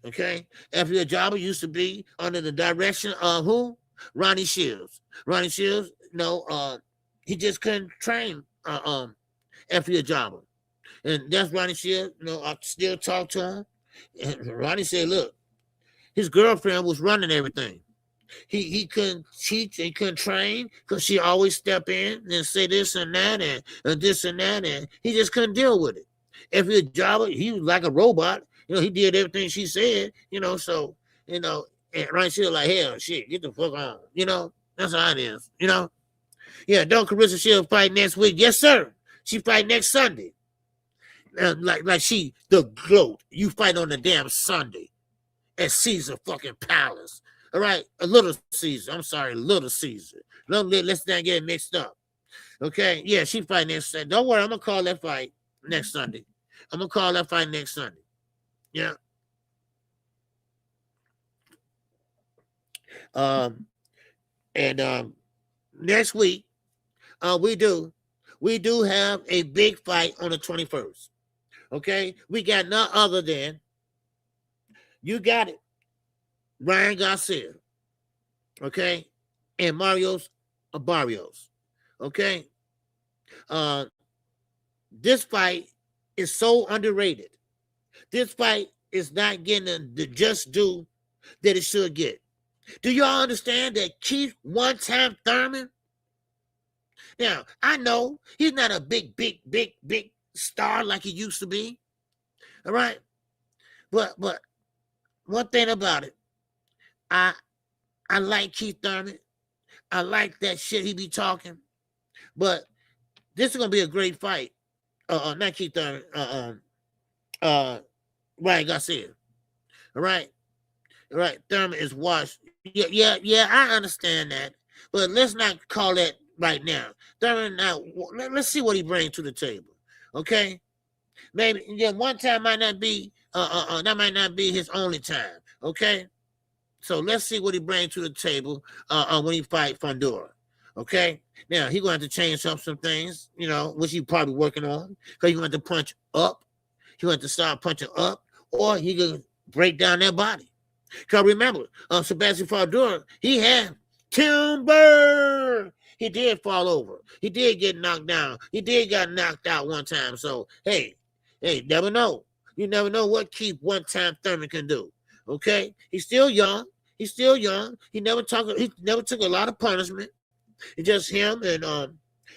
Okay? FBO Jobber used to be under the direction of who? Ronnie Shields. Ronnie Shields, he just couldn't train FBO Jobber. And that's Ronnie Shields. I still talk to him. And Ronnie said, look, his girlfriend was running everything. He couldn't teach, he couldn't train because she always step in and say this and that and this and that, and he just couldn't deal with it. If you're a jobber, he was like a robot. He did everything she said, so, and Ronnie Shields like, hell, shit, get the fuck on. That's how it is, Yeah, don't Carissa Shields fight next week? Yes, sir. She fight next Sunday. Like she the GOAT. You fight on the damn Sunday at Caesar fucking Palace. All right, a Little Caesar. I'm sorry, Little Caesar. Let's not get mixed up. Okay, yeah, she fight next Sunday. Don't worry, I'm gonna call that fight next Sunday. Yeah. Next week, we do have a big fight on the 21st. Okay, we got none other than, you got it, Ryan Garcia, okay, and Barrios, okay. This fight is so underrated. This fight is not getting the just due that it should get. Do y'all understand that Keith one-time Thurman? Now, I know he's not a big star like he used to be. All right? But one thing about it, I like Keith Thurman. I like that shit he be talking. But this is gonna be a great fight. Not Keith Thurman. Ryan Garcia. All right. All right. Thurman is washed. Yeah, I understand that. But let's not call that right now. Thurman, now, let's see what he brings to the table. Okay? Maybe one time might not be that might not be his only time. Okay? So let's see what he brings to the table when he fight Fundora. Okay? Now, he's going to have to change up some things, which he's probably working on. Because he's going to punch up. He wants to start punching up, or he can break down that body. Because remember, Sebastian Fundora, he had timber. He did fall over. He did get knocked down. He did get knocked out one time. So, hey, never know. You never know what keep one-time Thurman can do. Okay? He's still young. He never took a lot of punishment. It's just him and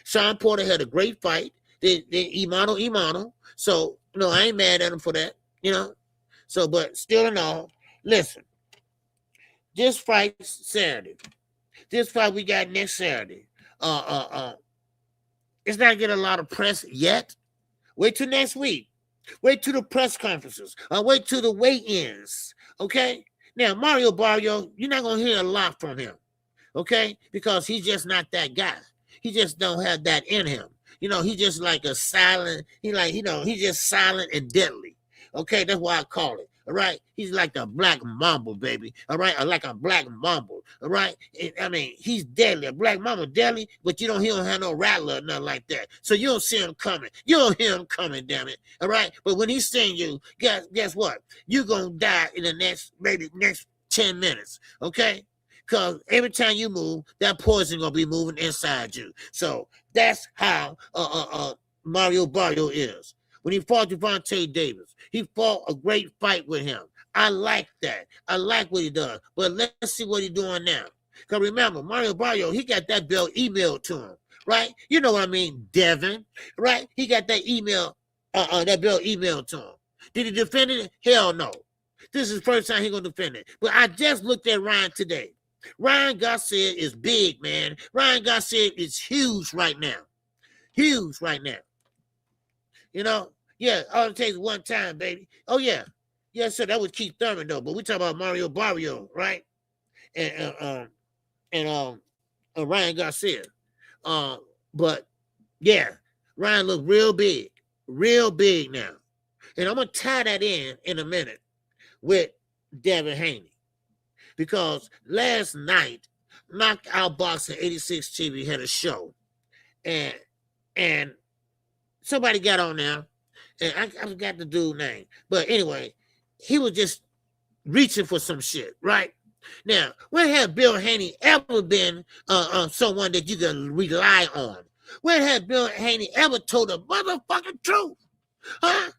Sean Porter had a great fight. They Imano. So, I ain't mad at him for that, So, but still in all, listen. This fight's Saturday. This fight we got next Saturday. It's not getting a lot of press yet. Wait till next week. Wait till the press conferences. Wait till the weigh-ins. Okay? Now, Mario Barrios, you're not going to hear a lot from him. Okay? Because he's just not that guy. He just don't have that in him. He's just like a silent, he's just silent and deadly. Okay? That's why I call it. All right? He's like a black mamba, baby. All right? Or like a black mamba. All right? He's deadly. A black mamba deadly, but he don't have no rattler or nothing like that. So you don't see him coming. You don't hear him coming, damn it. All right? But when he's seeing you, guess what? You're going to die in the next 10 minutes. Okay? Because every time you move, that poison going to be moving inside you. So that's how Mario Barrios is. When he fought Gervonta Davis, he fought a great fight with him. I like that. I like what he does. But let's see what he's doing now. Because remember, Mario Barrios, he got that belt emailed to him, right? You know what I mean, Devin, right? He got that that belt emailed to him. Did he defend it? Hell no. This is the first time he's going to defend it. But I just looked at Ryan today. Ryan Garcia is big, man. Ryan Garcia is huge right now. Huge right now. Yeah, all it takes one time, baby. Oh, yeah. Yes, sir. That was Keith Thurman, though. But we talk about Mario Barrios, right? And Ryan Garcia. But, yeah, Ryan looked real big now. And I'm going to tie that in a minute with Devin Haney. Because last night, Knockout Boxing 86 TV had a show. And somebody got on there. And I forgot the dude's name. But anyway, he was just reaching for some shit, right? Now, when has Bill Haney ever been someone that you can rely on? When has Bill Haney ever told the motherfucking truth? Huh?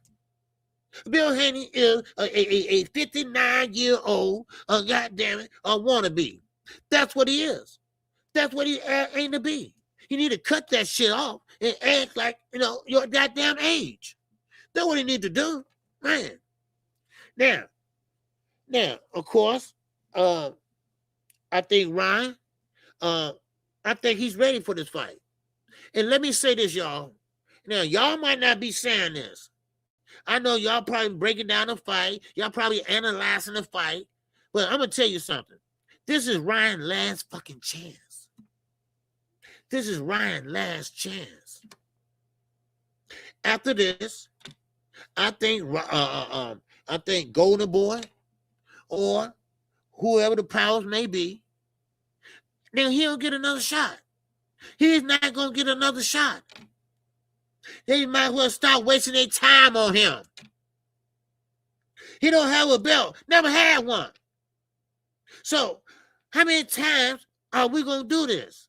Bill Haney is a 59-year-old, goddamn it, a wannabe. That's what he is. That's what he ain't to be. You need to cut that shit off and act like, your goddamn age. That's what he need to do, man. Now, of course, I think Ryan, I think he's ready for this fight. And let me say this, y'all. Now, y'all might not be saying this. I know y'all probably breaking down the fight. Y'all probably analyzing the fight. But I'm going to tell you something. This is Ryan's last fucking chance. This is Ryan's last chance. After this, I think Golden Boy or whoever the powers may be, then he'll get another shot. He's not going to get another shot. They might as well stop wasting their time on him. He don't have a belt. Never had one. So how many times are we going to do this?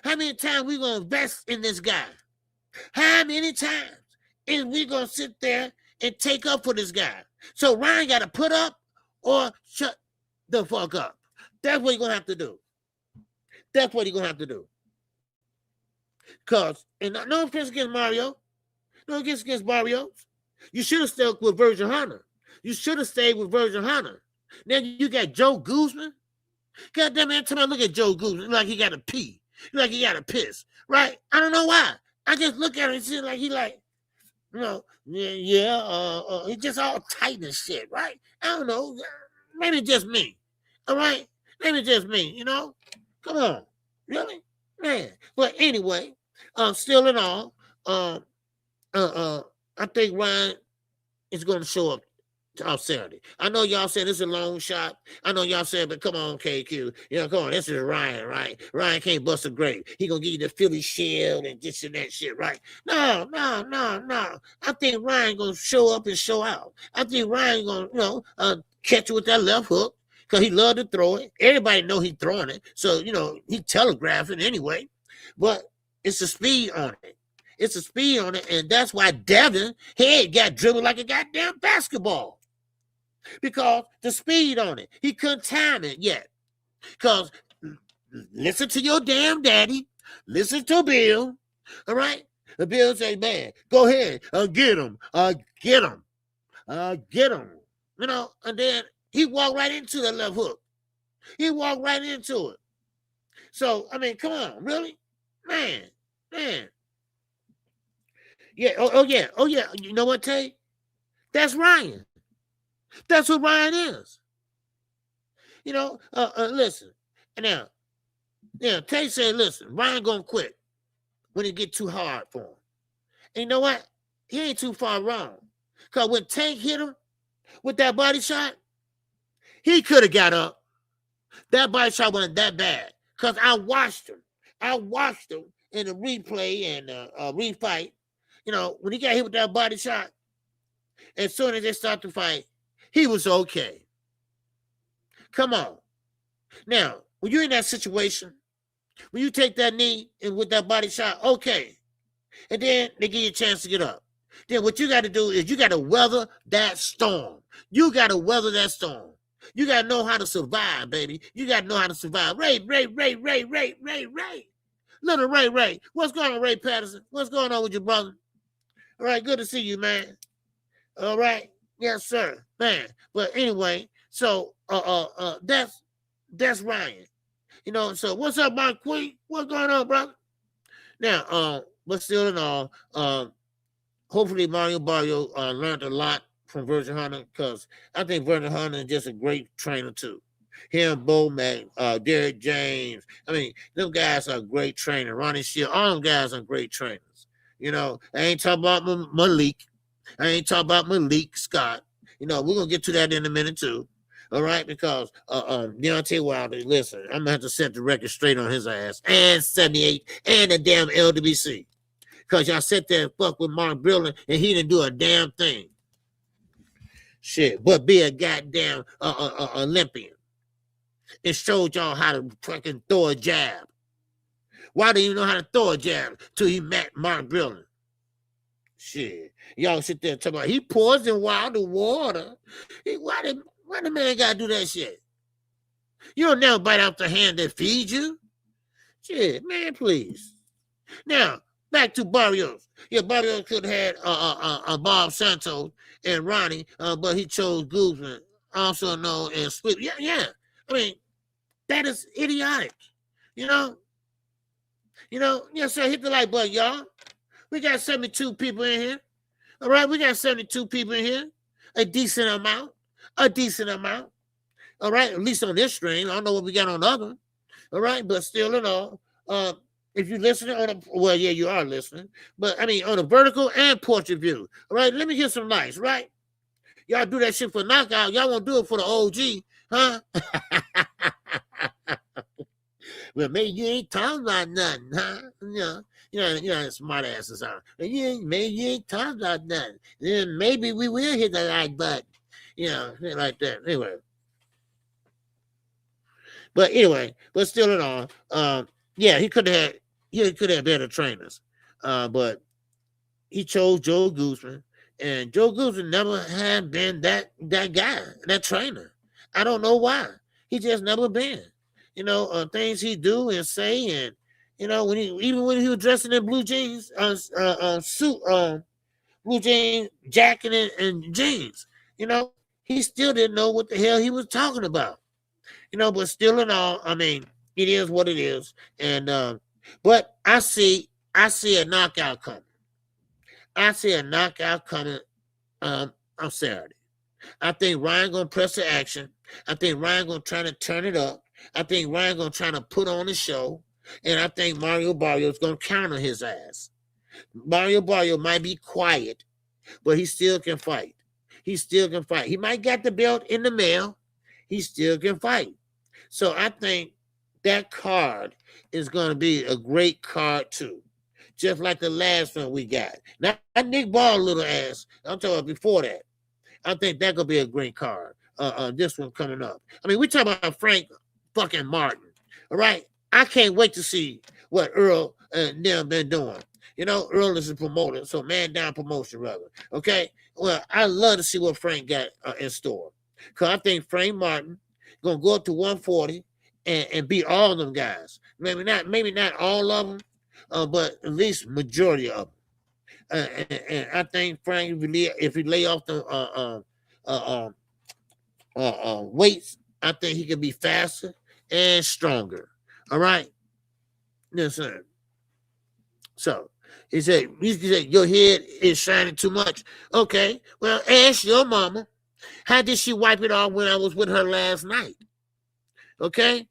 How many times we going to invest in this guy? How many times is we going to sit there and take up for this guy? So Ryan got to put up or shut the fuck up. That's what he's going to have to do. That's what he's going to have to do. Because, and no offense against Mario, no offense against Barrios, you should have stuck with Virgil Hunter. You should have stayed with Virgil Hunter. Now you got Joe Guzman. God damn it, every time I look at Joe Guzman, like he got to pee. Like he got to piss. Right? I don't know why. I just look at him and see like he like, You know, it's just all tight and shit, right? I don't know. Maybe just me. All right? Maybe just me, you know? Come on. Really? Man. But anyway, still in all, I think Ryan is gonna show up on Saturday. I know y'all said it's a long shot. I know y'all said, but come on, KQ. Come on, this is Ryan, right? Ryan can't bust a grape. He gonna give you the Philly shield and this and that shit, right? No. I think Ryan gonna show up and show out. I think Ryan gonna, catch you with that left hook because he love to throw it. Everybody know he throwing it, so he telegraphing anyway. But it's the speed on it. It's a speed on it, and that's why Devin head got dribbled like a goddamn basketball. Because the speed on it. He couldn't time it yet. Because listen to your damn daddy. Listen to Bill. All right? The Bill say, man, go ahead. Get him. Get him. Get him. And then he walked right into the left hook. He walked right into it. So, I mean, come on. Really? Man. Yeah. Oh, yeah. You know what, Tay? That's Ryan. That's what Ryan is. Listen. Now, Tay said, listen, Ryan gonna quit when it get too hard for him. And you know what? He ain't too far wrong. Because when Tank hit him with that body shot, he could have got up. That body shot wasn't that bad. Because I watched him. In the replay and refight. When he got hit with that body shot, as soon as they start to fight, he was okay. Come on. Now, when you're in that situation, when you take that knee and with that body shot, okay. And then they give you a chance to get up. Then what you got to do is you got to weather that storm. You got to weather that storm. You got to know how to survive, baby. You got to know how to survive. Ray. Little Ray. What's going on, Ray Patterson? What's going on with your brother? All right, good to see you, man. All right. Yes, sir. Man. But anyway, so that's Ryan. So what's up, my queen? What's going on, brother? Now, but still in all, hopefully Mario Barrios learned a lot from Virgil Hunter, because I think Virgil Hunter is just a great trainer too. Him, Bo Mac, Derrick James. I mean, them guys are great trainers. Ronnie Shield, all them guys are great trainers. I ain't talking about Malik. I ain't talking about Malik Scott. We're going to get to that in a minute too. All right? Because Deontay Wilder, listen, I'm going to have to set the record straight on his ass. And 78 and the damn LWC. Because y'all sat there and fuck with Mark Brilliant and he didn't do a damn thing. Shit. But be a goddamn Olympian. It showed y'all how to fucking throw a jab. Why didn't you know how to throw a jab till he met Mark Brilliant? Shit. Y'all sit there and talk about he poisoned Wilder water. Why the man gotta do that shit? You don't never bite off the hand that feeds you. Shit, man, please. Now, back to Barrios. Yeah, Barrios could have had Bob Santos and Ronnie, but he chose Guzman, also known as Split. Yeah. I mean, that is idiotic. Yes, sir. Hit the like button, y'all. We got 72 people in here. All right, we got 72 people in here. A decent amount. All right, at least on this stream. I don't know what we got on the other. All right, but still in all, if you're listening you are listening. But I mean, on a vertical and portrait view. All right, let me hear some likes, right? Y'all do that shit for knockout. Y'all won't do it for the OG, huh? Well, maybe you ain't talking about nothing, huh? Smart asses are. Maybe you ain't talking about nothing. Then maybe we will hit the like button. Like that. Anyway. But still in all, he could have better trainers. But he chose Joe Guzman. And Joe Guzman never had been that guy, that trainer. I don't know why. He just never been. Things he do and say, and when he was dressing in blue jeans, suit, blue jeans, jacket and jeans, he still didn't know what the hell he was talking about. But still in all, I mean, it is what it is. And but I see a knockout coming. I see a knockout coming on Saturday. I think Ryan gonna press the action. I think Ryan gonna try to turn it up. I think Ryan gonna try to put on the show. And I think Mario Barrios gonna counter his ass. Mario Barrios might be quiet, but he still can fight. He still can fight. He might get the belt in the mail. He still can fight. So I think that card is going to be a great card too. Just like the last one we got. Not Nick Ball little ass. I'm talking about before that. I think that could be a great card. This one coming up. I mean, we talking about Frank fucking Martin. All right. I can't wait to see what Earl and them been doing. You know, Earl is a promoter, so man down promotion rather. Okay. Well, I love to see what Frank got in store. Because I think Frank Martin gonna go up to 140 and beat all of them guys. Maybe not all of them, but at least majority of them. And I think Frank, if he lay off the weights, I think he can be faster and stronger. All right. Yes, sir. So he said, your head is shining too much. Okay. Well, ask your mama. How did she wipe it off when I was with her last night? Okay?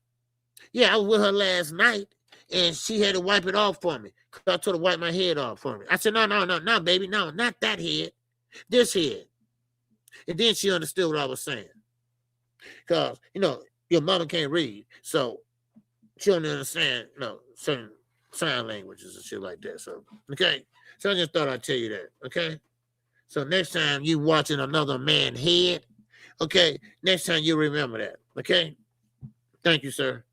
Yeah, I was with her last night, and she had to wipe it off for me. I told her to wipe my head off for me. I said, no, baby, no, not that head. This head. And then she understood what I was saying. Because, your mama can't read, so she don't understand, certain sign languages and shit like that. So, okay? So I just thought I'd tell you that, okay? So next time you watching another man's head, okay, next time you remember that, okay? Thank you, sir.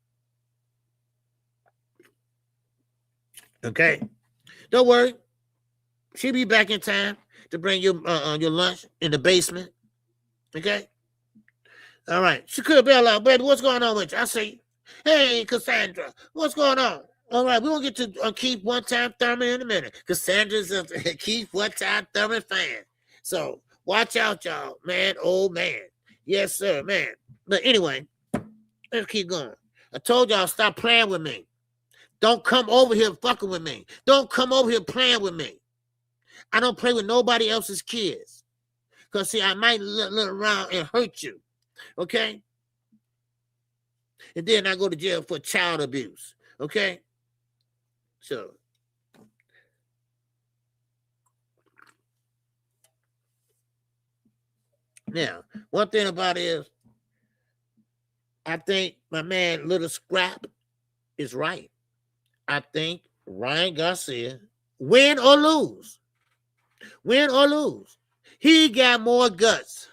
Okay. Don't worry. She'll be back in time to bring you your lunch in the basement, okay? All right. Shakur Bell, baby, what's going on with you? I say, hey, Cassandra, what's going on? All right, we're going to get to Keith One-Time Thurman in a minute. Cassandra's a Keith One-Time Thurman fan. So watch out, y'all, man. Old man. Yes, sir, man. But anyway, let's keep going. I told y'all stop playing with me. Don't come over here fucking with me. Don't come over here playing with me. I don't play with nobody else's kids. Because, see, I might look around and hurt you. Okay? And then I go to jail for child abuse. Okay? So, now, one thing about it is, I think my man Little Scrap is right. I think Ryan Garcia, win or lose, he got more guts.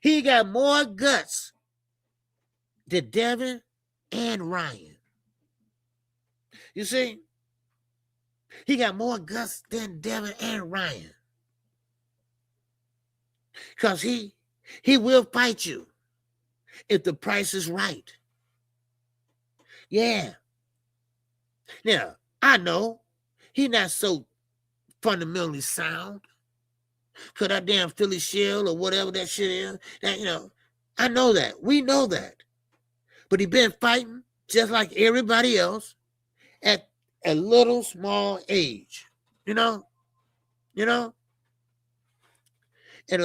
He got more guts than Devin and Ryan. You see, he got more guts than Devin and Ryan. Because he will fight you if the price is right. Yeah. Now, I know he not so fundamentally sound. Because that damn Philly Shield or whatever that shit is, that, I know that. We know that. But he been fighting just like everybody else at a little small age, at a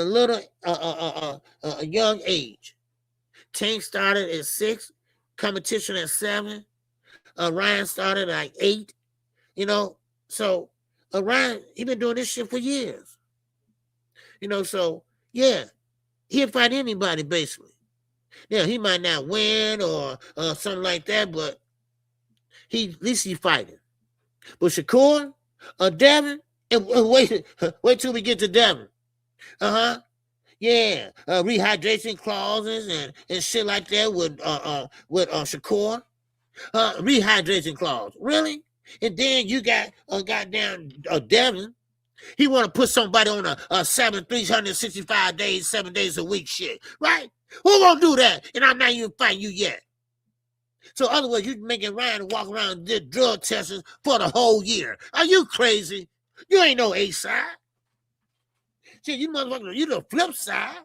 little a young age. Tank started at 6, competition at 7. Ryan started at like 8, So Ryan, he been doing this shit for years. So yeah, he'll fight anybody basically. Yeah, he might not win or something like that, but at least he's fighting. But Shakur, Devin, and wait till we get to Devin. Yeah, rehydration clauses and shit like that with Shakur. Rehydration clause, really? And then you got goddamn Devin. He want to put somebody on a 365 days, 7 days a week shit, right? Who gonna do that? And I'm not even fighting you yet. So otherwise, you making Ryan walk around and did drug tests for the whole year. Are you crazy? You ain't no A-side. See, you motherfucker, you the flip side.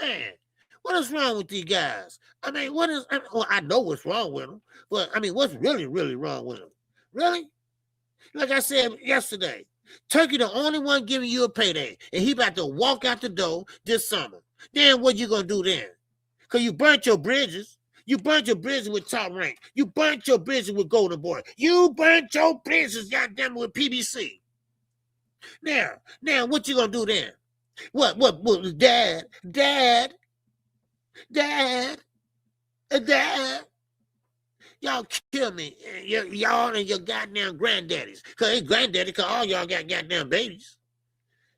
Man, what is wrong with these guys? I mean, I know what's wrong with them, but I mean, what's really, really wrong with them? Really? Like I said yesterday, Turkey the only one giving you a payday, and he about to walk out the door this summer. Then what you gonna do then? Because you burnt your bridges. You burnt your bridges with Top Rank. You burnt your bridges with Golden Boy. You burnt your bridges, goddamn, with PBC. Now, what you gonna do then? What, Dad? Y'all kill me. Y'all and your goddamn granddaddies. Because ain't granddaddy, because all y'all got goddamn babies.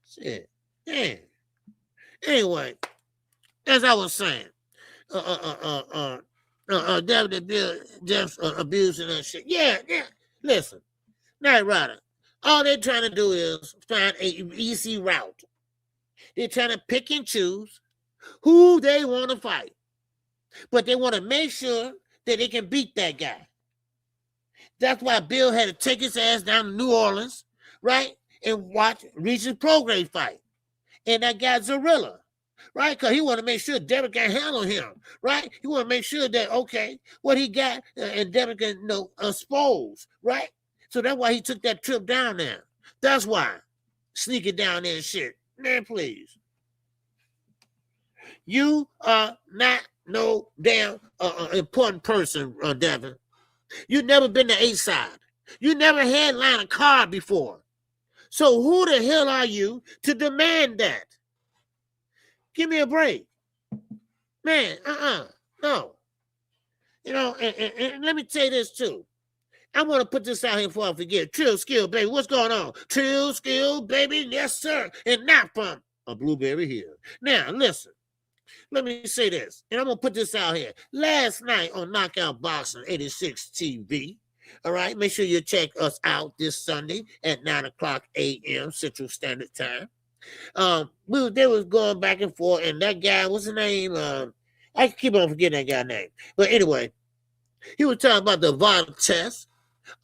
Shit. Man. Anyway, as I was saying, Devin abusing that shit. Yeah. Listen, Night Rider, all they're trying to do is find an easy route. They're trying to pick and choose who they want to fight. But they want to make sure that they can beat that guy. That's why Bill had to take his ass down to New Orleans, right? And watch Regis Prograis fight. And that guy Zorilla, right? Because he want to make sure Devin can handle him, right? He want to make sure that, okay, what he got and Devin can expose, right? So that's why he took that trip down there. That's why. Sneaking down there and shit. Man, please. You are not no damn important person, Devin. You never been to A-side. You never headlined a card before. So who the hell are you to demand that? Give me a break. Man, no. You know, and let me tell you this too. I want to put this out here before I forget. Trill Skill, baby. What's going on? Trill Skill, baby. Yes, sir. And not from a Blueberry Hill. Now, listen. Let me say this, and I'm going to put this out here. Last night on Knockout Boxing 86 TV, all right, make sure you check us out this Sunday at 9 o'clock a.m. Central Standard Time. They was going back and forth, and that guy, what's his name? I keep on forgetting that guy's name. But anyway, he was talking about the vital test.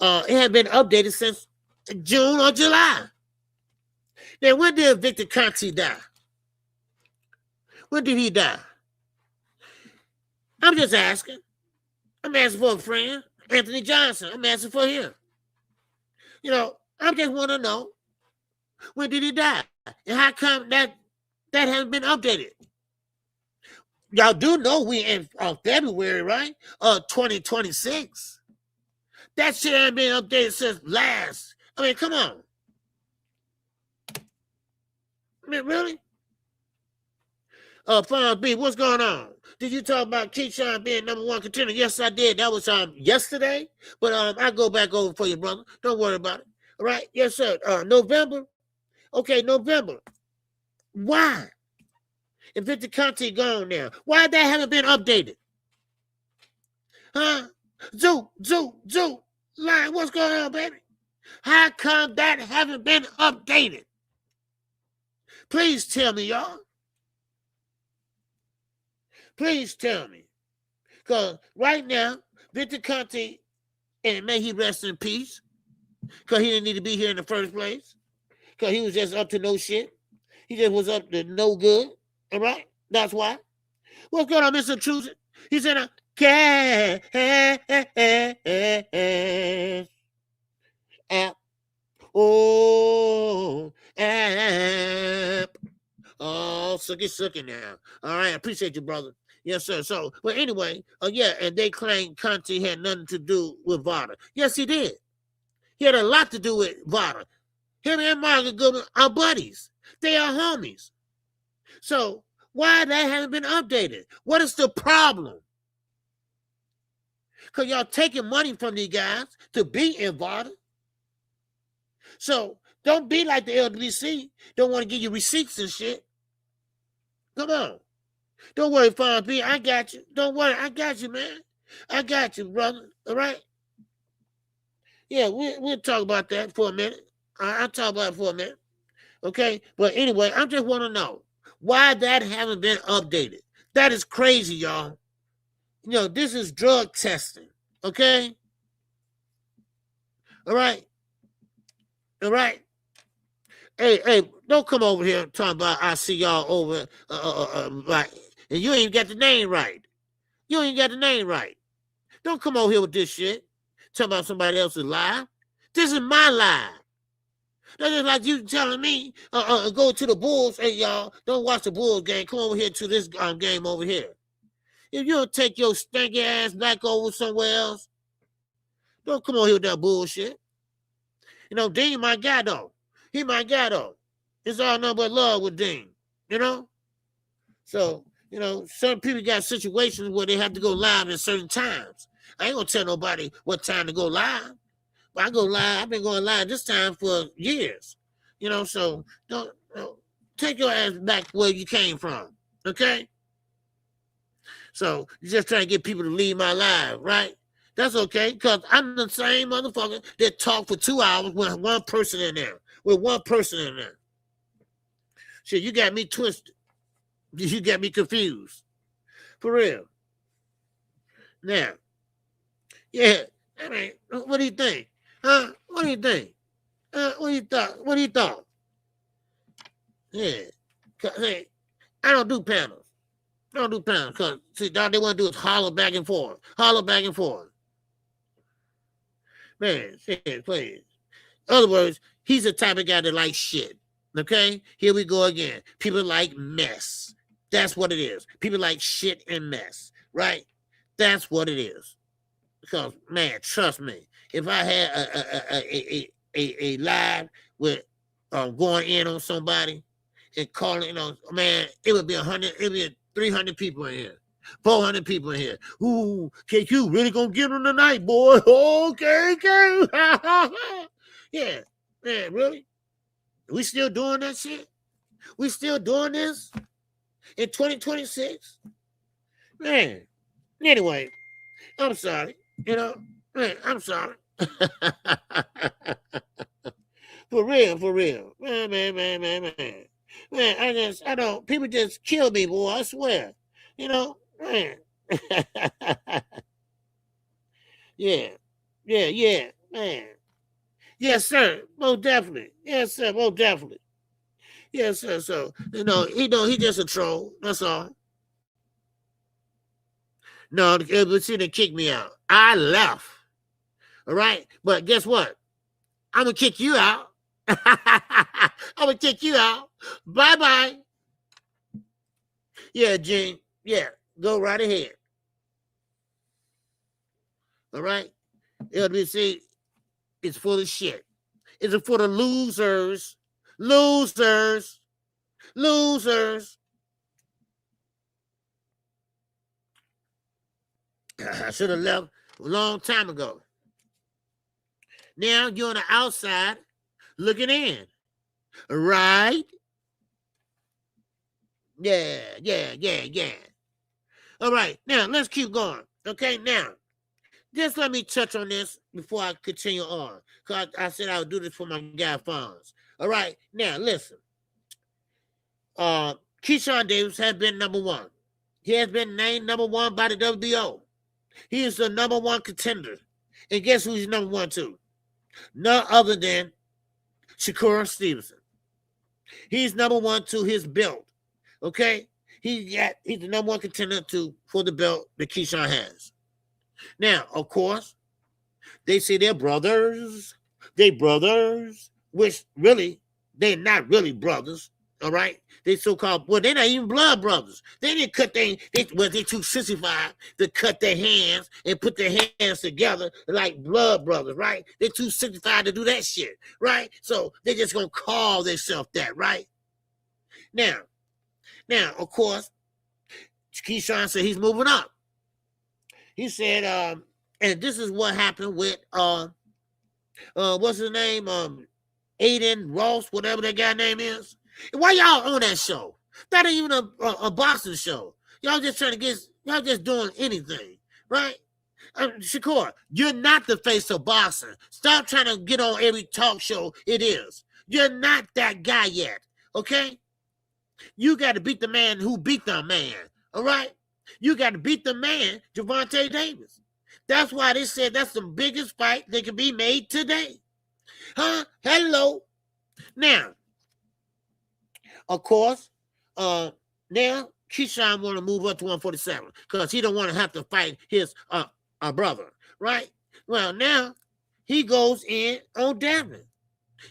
It had been updated since June or July. Now, when did Victor Conte die? When did he die? I'm just asking. I'm asking for a friend, Anthony Johnson. I'm asking for him. You know, I just want to know, when did he die? And how come that hasn't been updated? Y'all do know we in February, right? 2026. That shit ain't been updated since last. I mean, come on. I mean, really? Fon B, what's going on? Did you talk about Keyshawn being #1 contender? Yes, I did. That was yesterday. But I'll go back over for you, brother. Don't worry about it. All right? Yes, sir. November? Okay, November. Why? And Victor Conte gone now. Why that haven't been updated? Huh? Zoo. Line, what's going on, baby? How come that haven't been updated? Please tell me, y'all. Please tell me. Because right now, Victor Conte, and may he rest in peace, because he didn't need to be here in the first place, because he was just up to no shit. He just was up to no good. All right? That's why. What's going on, Mr. Truth? He's in a gas app. Oh, app. Oh, sucky now. All right, I appreciate you, brother. Yes, sir. So, well, anyway, yeah, and they claim Conte had nothing to do with Vada. Yes, he did. He had a lot to do with Vada. Him and Margaret Goodman are buddies. They are homies. So, why that hasn't been updated? What is the problem? Because y'all taking money from these guys to be in Vada. So, don't be like the LWC. Don't want to give you receipts and shit. Come on. Don't worry, Fon B. I got you. Don't worry. I got you, man. I got you, brother. All right? Yeah, we'll talk about that for a minute. I'll talk about it for a minute. Okay? But anyway, I just want to know why that haven't been updated. That is crazy, y'all. You know, this is drug testing. Okay? All right? All right? Hey, don't come over here talking about I see y'all over, right, and you ain't got the name right. You ain't got the name right. Don't come over here with this shit. Talking about somebody else's life. This is my live. That's just like you telling me, go to the Bulls. Hey, y'all, don't watch the Bulls game. Come over here to this game over here. If you don't take your stinky ass back over somewhere else, don't come over here with that bullshit. You know, Dean my guy, though. He my guy, though. It's all nothing but love with Dean, you know? So, you know, certain people got situations where they have to go live at certain times. I ain't going to tell nobody what time to go live. But I go live. I've been going live this time for years. You know, so don't take your ass back where you came from, okay? So you're just trying to get people to leave my live, right? That's okay, because I'm the same motherfucker that talk for 2 hours with one person in there. Shit, you got me twisted. You got me confused. For real. Now, yeah, I mean, what do you think? Huh? What do you think? What do you thought? Yeah. Hey, I don't do panels. Because, see, all they want to do is holler back and forth. Man, shit, please. In other words, he's the type of guy that likes shit. Okay? Here we go again. People like mess. That's what it is. People like shit and mess. Right? That's what it is. Because, man, trust me, if I had a live with going in on somebody and calling on, man, it would be 100, it would be 300 people in here, 400 people in here. Ooh, KQ really gonna get them tonight, boy. Okay. Yeah, man, really? We still doing that shit? We still doing this in 2026? Man, anyway, I'm sorry. You know, man, I'm sorry. For real. Man. Man, I don't, people just kill me, boy, I swear. You know, man. Yeah, man. Yes, sir, most definitely. Yes, sir, most definitely. Yes, sir, so, he just a troll, that's all. No, but she didn't kick me out. I left. All right? But guess what? I'm going to kick you out. Bye-bye. Yeah, Gene. Yeah, go right ahead. All right? LBC is full of shit. It's full of losers. I should have left a long time ago. Now you're on the outside looking in. Right? Yeah. All right, now let's keep going. Okay, now, just let me touch on this before I continue on. Because I said I would do this for my guy Fonz. All right, now listen. Keyshawn Davis has been number one. He has been named number one by the WBO. He is the number one contender. And guess who he's number one to? None other than Shakur Stevenson. He's number one to his belt. Okay? He's the number one contender for the belt that Keyshawn has. Now, of course, they say they're brothers. Which really, they're not really brothers. All right, they so-called, well, they're not even blood brothers. They didn't cut they're too sissified to cut their hands and put their hands together like blood brothers, right? They're too sissified to do that shit, right? So they're just gonna call themselves that, right? Now, of course, Keyshawn said he's moving up. He said, and this is what happened with what's his name? Aiden Ross, whatever that guy name is. Why y'all on that show? That ain't even a boxing show. Y'all just y'all just doing anything, right? Shakur, you're not the face of boxing. Stop trying to get on every talk show it is. You're not that guy yet, okay? You got to beat the man who beat the man, all right? You got to beat the man, Gervonta Davis. That's why they said that's the biggest fight that can be made today. Huh? Hello. Now, of course, now Keyshawn want to move up to 147 because he don't want to have to fight his brother, right? Well, now he goes in on Devin.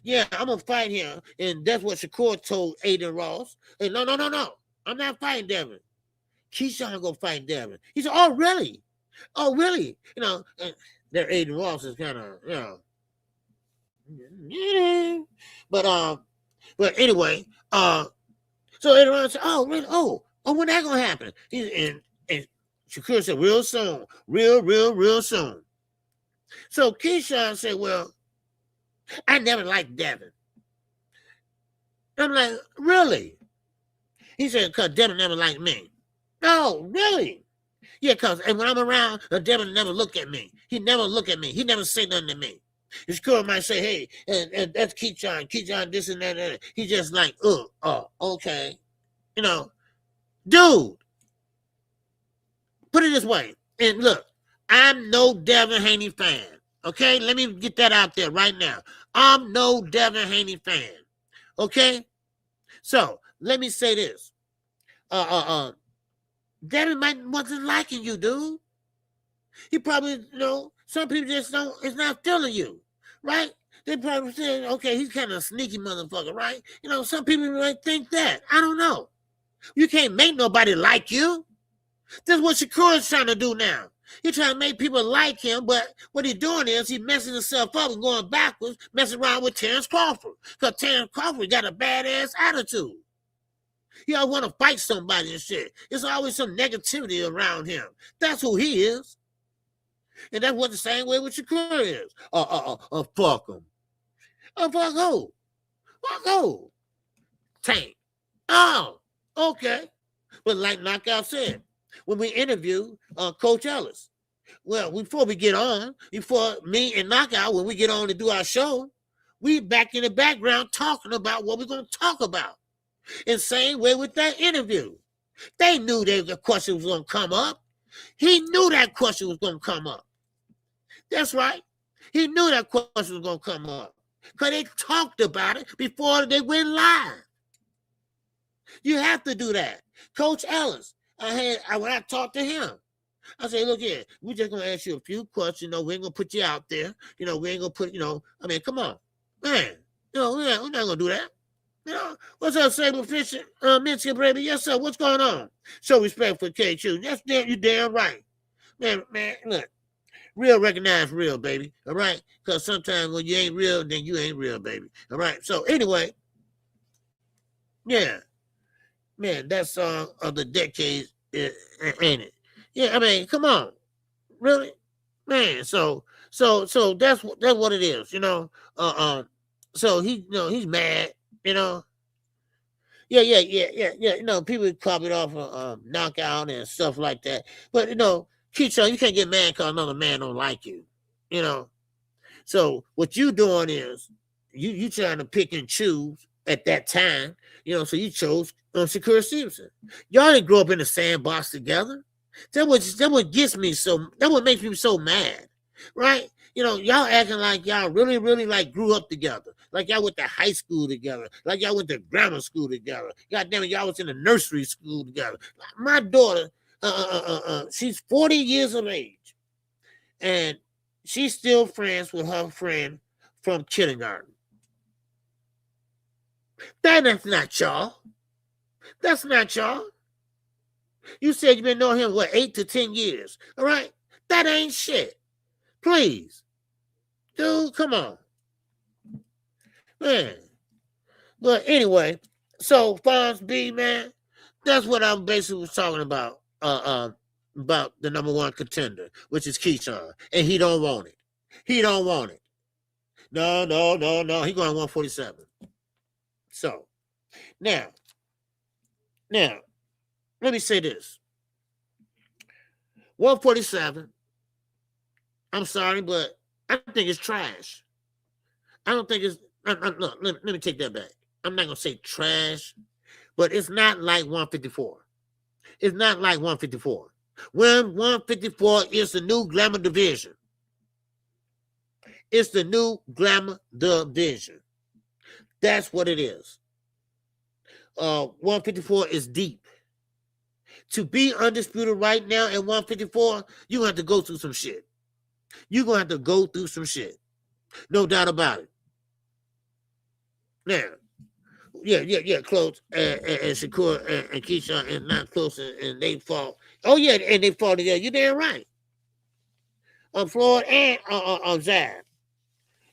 Yeah, I'm gonna fight him, and that's what Shakur told Aiden Ross. Hey, no, I'm not fighting Devin. Keyshawn gonna fight Devin. He said, "Oh, really? Oh, really? You know, their Aiden Ross is kind of, but anyway, so Aiden Ross said, "Oh, really? Oh, when that gonna happen?" And Shakur said, "Real soon, real soon." So Keyshawn said, "Well, I never liked Devin." I'm like, "Really?" He said, "Because Devin never liked me." "No, really?" "Yeah, because when I'm around, Devin never look at me. He never look at me. He never say nothing to me." His girl might say, "Hey, and that's Keyshawn, this and that, and that." He just like, oh, okay. You know, dude, put it this way. And look, I'm no Devin Haney fan. Okay, let me get that out there right now. I'm no Devin Haney fan. Okay, so let me say this. Devin wasn't liking you, dude. He probably, some people just don't. It's not feeling you, right? They probably say, okay, he's kind of a sneaky motherfucker, right? Some people might think that. I don't know. You can't make nobody like you. That's what Shakur is trying to do now. He's trying to make people like him, but what he's doing is he's messing himself up and going backwards, messing around with Terrence Crawford. Because Terrence Crawford got a badass attitude. He always want to fight somebody and shit. There's always some negativity around him. That's who he is. And that's what the same way with Shakur is. Fuck him. Fuck who? Fuck who? Tank. Oh, okay. But like Knockout said, when we interview Coach Ellis, well, before we get on, before me and Knockout, when we get on to do our show, we back in the background talking about what we're going to talk about. And same way with that interview. They knew the question was going to come up. He knew that question was going to come up. That's right. He knew that question was going to come up. Because they talked about it before they went live. You have to do that. Coach Ellis, when I talked to him, I say, look here, we're just going to ask you a few questions. We ain't going to put you out there. We ain't going to put, come on. Man, we're not going to do that. What's up, Sable Fish, Minsky, baby? Yes, sir. What's going on? Show respect for K2. That's you damn right. Man, look. Real recognize real, baby. All right? Because sometimes when you ain't real, then you ain't real, baby. All right? So anyway, yeah. Man, that song of the decade, ain't it? Yeah, I mean, come on. Really? Man, so that's what it is, So he's mad, Yeah. People copy it off of Knockout and stuff like that. But Keyshawn, you can't get mad because another man don't like you, So what you doing is you trying to pick and choose at that time, so you chose Shakur Stevenson. Y'all didn't grow up in the sandbox together. That what gets me that what makes me so mad, right? Y'all acting like y'all really, really like grew up together. Like y'all went to high school together. Like y'all went to grammar school together. God damn it, y'all was in the nursery school together. My daughter, she's 40 years of age. And she's still friends with her friend from kindergarten. That's not y'all. That's not y'all. You said you've been knowing him, 8 to 10 years. All right? That ain't shit. Please. Dude, come on. Man. But anyway, so Fonz B, man, that's what I basically was talking about the number one contender, which is Keyshawn. And he don't want it. He don't want it. No. He going 147. So, now, let me say this. 147, I'm sorry, but I think it's trash. I don't think it's, look, let me take that back. I'm not going to say trash, but it's not like 154. It's not like 154. When 154 is the new glamour division. It's the new glamour division. That's what it is. 154 is deep. To be undisputed right now at 154, you're going to have to go through some shit. You're going to have to go through some shit. No doubt about it. Now, yeah, close. And Shakur and Keyshawn is not close, and they fought. Oh, yeah, and they fought together. You're damn right. Floyd and Zab.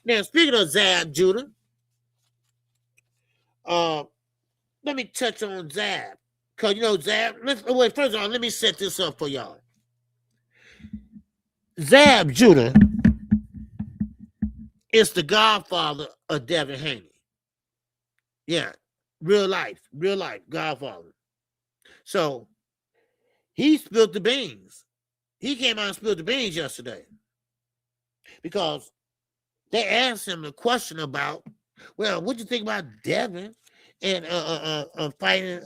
Now, speaking of Zab, Judah, let me touch on Zab. Because, you know, Zab, wait, first of all, let me set this up for y'all. Zab Judah is the godfather of Devin Haney. Yeah, real life, godfather. So he spilled the beans. He came out and spilled the beans yesterday because they asked him a question about, well, what do you think about Devin and fighting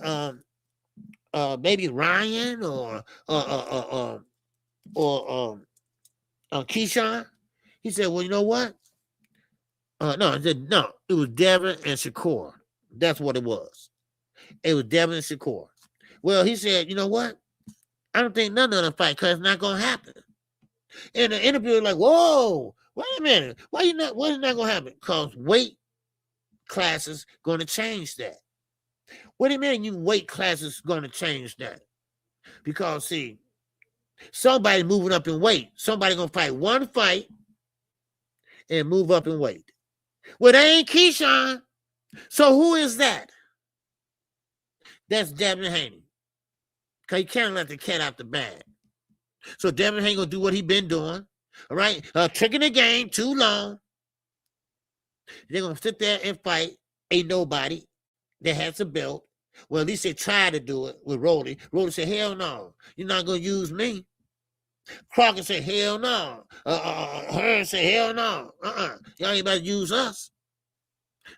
maybe Ryan or Keyshawn? He said, well, you know what? No, it was Devin and Shakur. That's what it was. It was Devin and Shakur. Well, he said, you know what? I don't think none of them fight because it's not going to happen. And the interviewer was like, whoa, wait a minute. Why is not going to happen? Because weight classes going to change that. What do you mean you weight classes going to change that? Because, see, somebody moving up in weight. Somebody going to fight one fight and move up in weight. Well, they ain't Keyshawn. So who is that? That's Devin Haney. Because you can't let the cat out the bag. So Devin Haney going to do what he been doing. All right? Tricking the game too long. They're going to sit there and fight a nobody that has a belt. Well, at least they tried to do it with Rolly. Rolly said, hell no. You're not going to use me. Crockett said, hell no. Hearn said, hell no. Y'all ain't about to use us.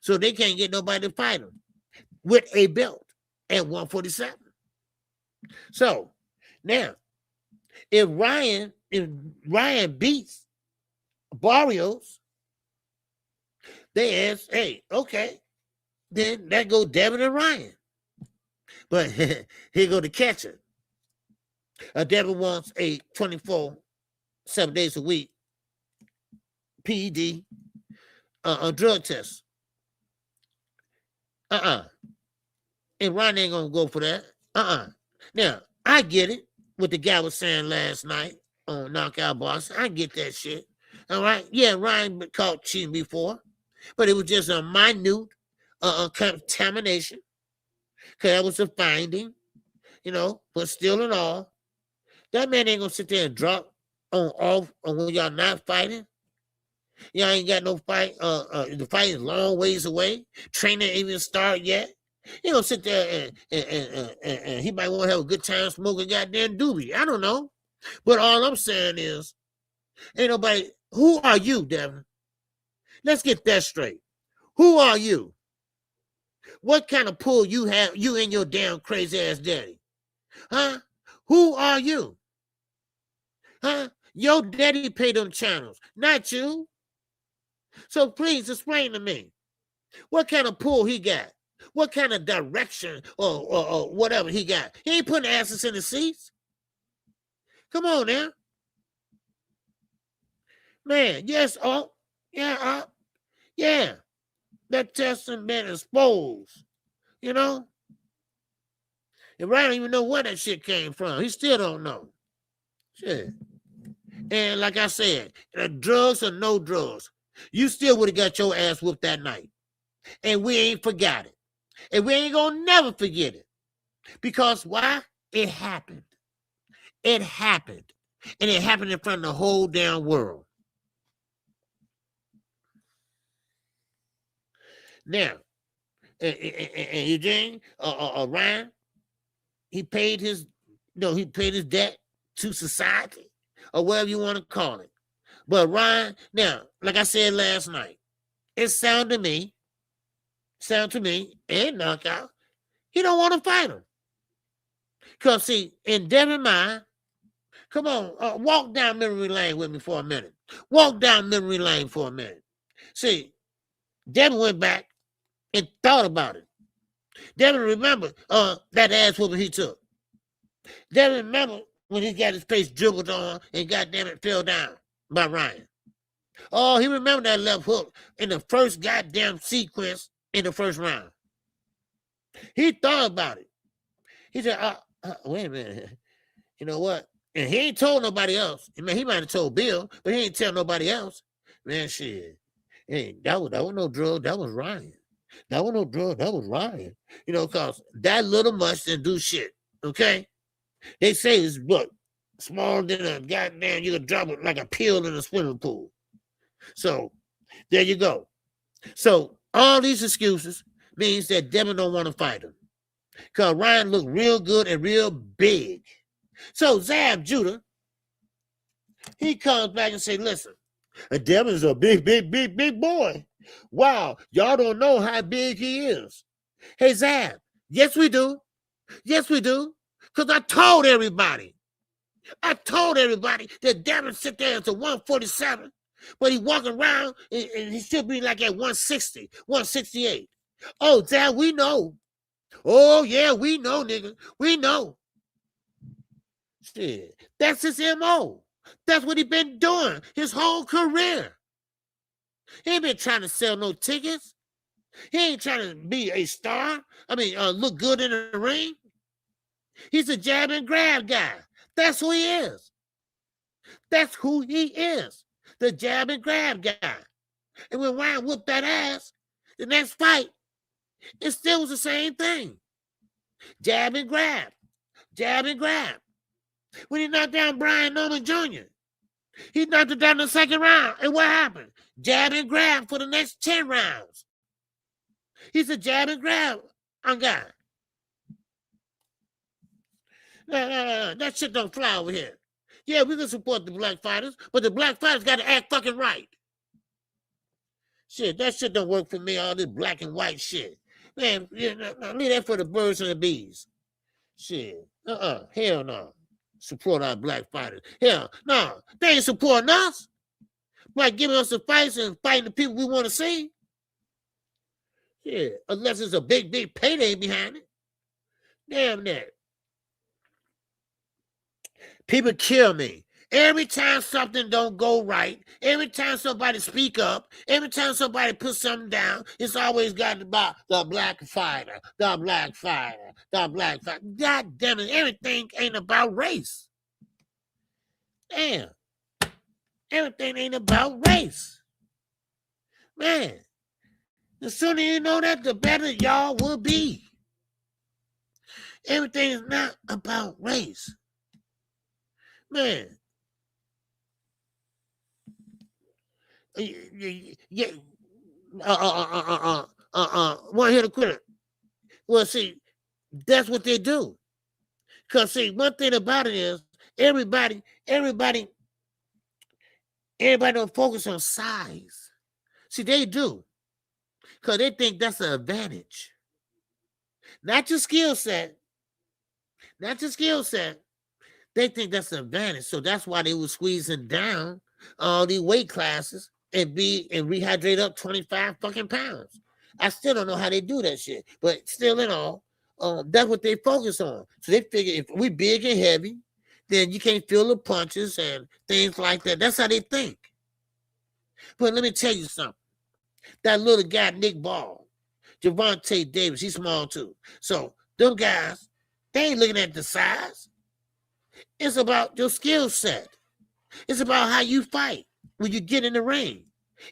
So they can't get nobody to fight them with a belt at 147. So now, if Ryan beats Barrios, they ask, hey, okay, then that go Devin and Ryan. But here go the catcher. Devin wants a 24, 7 days a week PED drug test. And Ryan ain't gonna go for that. Now, I get it. What the guy was saying last night on Knockout Boxing. I get that shit. All right. Yeah, Ryan been caught cheating before, but it was just a minute contamination. Because that was a finding, you know, but still in all, that man ain't gonna sit there and drop off when y'all not fighting. Y'all ain't got no fight. The fight is long ways away. Training ain't even start yet. He gonna sit there and he might want to have a good time smoking goddamn doobie. I don't know. But all I'm saying is, ain't nobody. Who are you, Devin? Let's get that straight. Who are you? What kind of pull you have, you and your damn crazy ass daddy? Huh? Who are you? Huh? Your daddy paid them channels, not you. So please explain to me, what kind of pull he got? What kind of direction or whatever he got? He ain't putting asses in the seats. Come on now. Man, yes, yeah. That test has been exposed, you know? And Ryan don't even know where that shit came from. He still don't know. Shit. And like I said, drugs or no drugs, you still would have got your ass whooped that night. And we ain't forgot it. And we ain't gonna never forget it. Because why? It happened. It happened. And it happened in front of the whole damn world. Now, and Eugene, Ryan, he paid his debt to society, or whatever you want to call it. But Ryan, now, like I said last night, it sound to me, and Knockout, he don't want to fight him. Because, see, in Devin mind, come on, walk down memory lane with me for a minute. Walk down memory lane for a minute. See, Devin went back and thought about it. Devin remember that ass whooping he took. Devin remember when he got his face dribbled on and goddamn it fell down by Ryan. Oh, he remembered that left hook in the first goddamn sequence in the first round. He thought about it. He said, wait a minute. You know what? And he ain't told nobody else. I mean, he might have told Bill, but he ain't tell nobody else. Man, shit. Hey, that was no drug. That was Ryan. That was no drug. That was Ryan. You know, because that little much didn't do shit. Okay? They say it's, look, smaller than a goddamn, you can drop it like a pill in a swimming pool. So, there you go. So, all these excuses means that Devin don't want to fight him. Because Ryan looked real good and real big. So, Zab Judah, he comes back and say, listen, Devin's a big boy. Wow, y'all don't know how big he is. Hey, Zab, yes, we do. Yes, we do. Because I told everybody that Devin sit there as a 147, but he walking around and he should be like at 160, 168. Oh, Zab, we know. Oh, yeah, we know, nigga. We know. Shit, that's his M.O. That's what he been doing his whole career. He ain't been trying to sell no tickets. He ain't trying to be a star. Look good in the ring. He's a jab and grab guy. That's who he is. That's who he is. The jab and grab guy. And when Ryan whooped that ass, the next fight, it still was the same thing. Jab and grab. Jab and grab. When he knocked down Brian Norman Jr., he knocked it down in the second round. And what happened? Jab and grab for the next 10 rounds. He's a jab and grab guy. No. That shit don't fly over here. Yeah, we can support the black fighters, but the black fighters got to act fucking right. Shit, that shit don't work for me, all this black and white shit. Man, leave that for the birds and the bees. Shit, hell no. Support our black fighters. Hell no, they ain't supporting us. Like giving us the fights and fighting the people we want to see. Yeah, unless it's a big payday behind it. Damn that. People kill me. Every time something don't go right, every time somebody speak up, every time somebody put something down, it's always got about the black fighter, the black fighter, the black fighter. God damn it, everything ain't about race. Damn. Everything ain't about race. Man, the sooner you know that, the better y'all will be. Everything is not about race. Man. Yeah. One hit a quitter. Well, see, that's what they do. Because, see, one thing about it is everybody don't focus on size. See, they do. Because they think that's an advantage. Not your skill set. Not your skill set. They think that's an advantage. So that's why they were squeezing down all these weight classes and rehydrate up 25 fucking pounds. I still don't know how they do that shit. But still in all, that's what they focus on. So they figure if we big and heavy, then you can't feel the punches and things like that. That's how they think. But let me tell you something. That little guy, Nick Ball, Javante Davis, he's small too. So them guys, they ain't looking at the size. It's about your skill set. It's about how you fight when you get in the ring.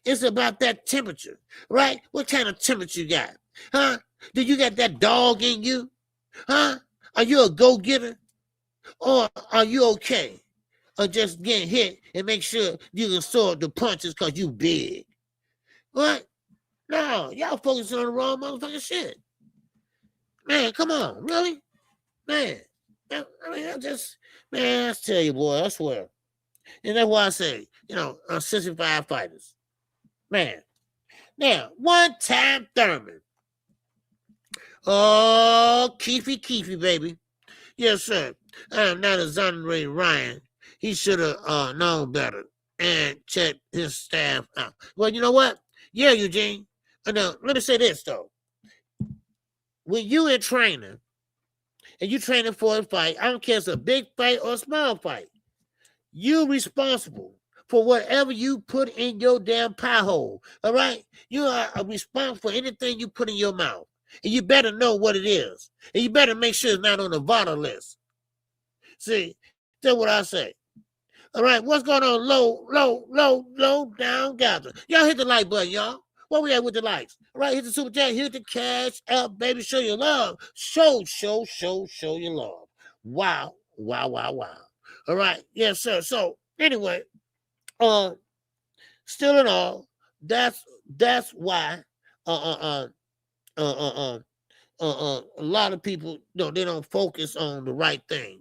It's about that temperature, right? What kind of temperature you got? Huh? Do you got that dog in you? Huh? Are you a go-getter? Or are you okay? Or just getting hit and make sure you can sword the punches because you big? What? No, y'all focusing on the wrong motherfucking shit. Man, come on. Really? Man. I tell you, boy, I swear. And that's why I say, 65 fighters. Man. Now, one-time Thurman. Oh, Keefy, baby. Yes, sir. I am not exonerating Ryan. He should have known better and checked his staff out. Well, you know what? Yeah, Eugene. Now, let me say this, though. When you in training, and you training for a fight, I don't care if it's a big fight or a small fight, you're responsible for whatever you put in your damn pie hole. All right? You are responsible for anything you put in your mouth. And you better know what it is. And you better make sure it's not on the VODA list. See, that's what I say. All right, what's going on? Low down, gather. Y'all hit the like button, y'all. Where we at with the likes? All right, hit the super chat, hit the cash up, baby. Show your love. Show your love. Wow. All right, yes, sir. So anyway, still in all, that's why a lot of people they don't focus on the right thing,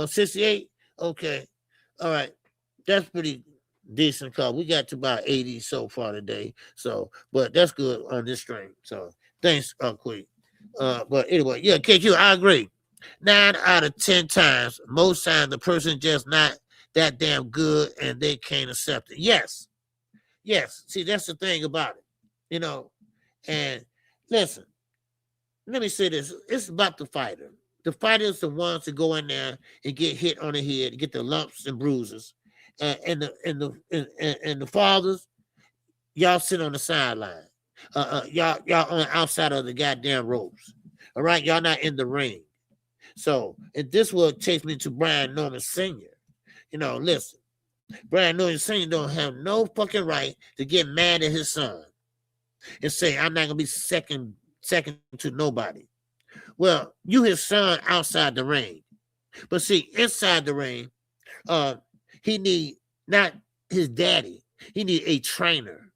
68, okay, all right, that's pretty decent call. We got to about 80 so far today, so but that's good on this stream. So thanks, Queen. But anyway, yeah, KQ, I agree. 9 out of 10 times, most times the person just not that damn good and they can't accept it. Yes. See, that's the thing about it, And listen, let me say this. It's about the fighter. The fighter is the ones to go in there and get hit on the head, get the lumps and bruises. And the fathers, y'all sit on the sideline. Y'all on the outside of the goddamn ropes. All right, y'all not in the ring. So, and this will take me to Brian Norman Sr. Listen, Brian Norman Sr. don't have no fucking right to get mad at his son and say, I'm not going to be second to nobody. Well, you his son outside the ring. But see, inside the ring, he need not his daddy. He need a trainer.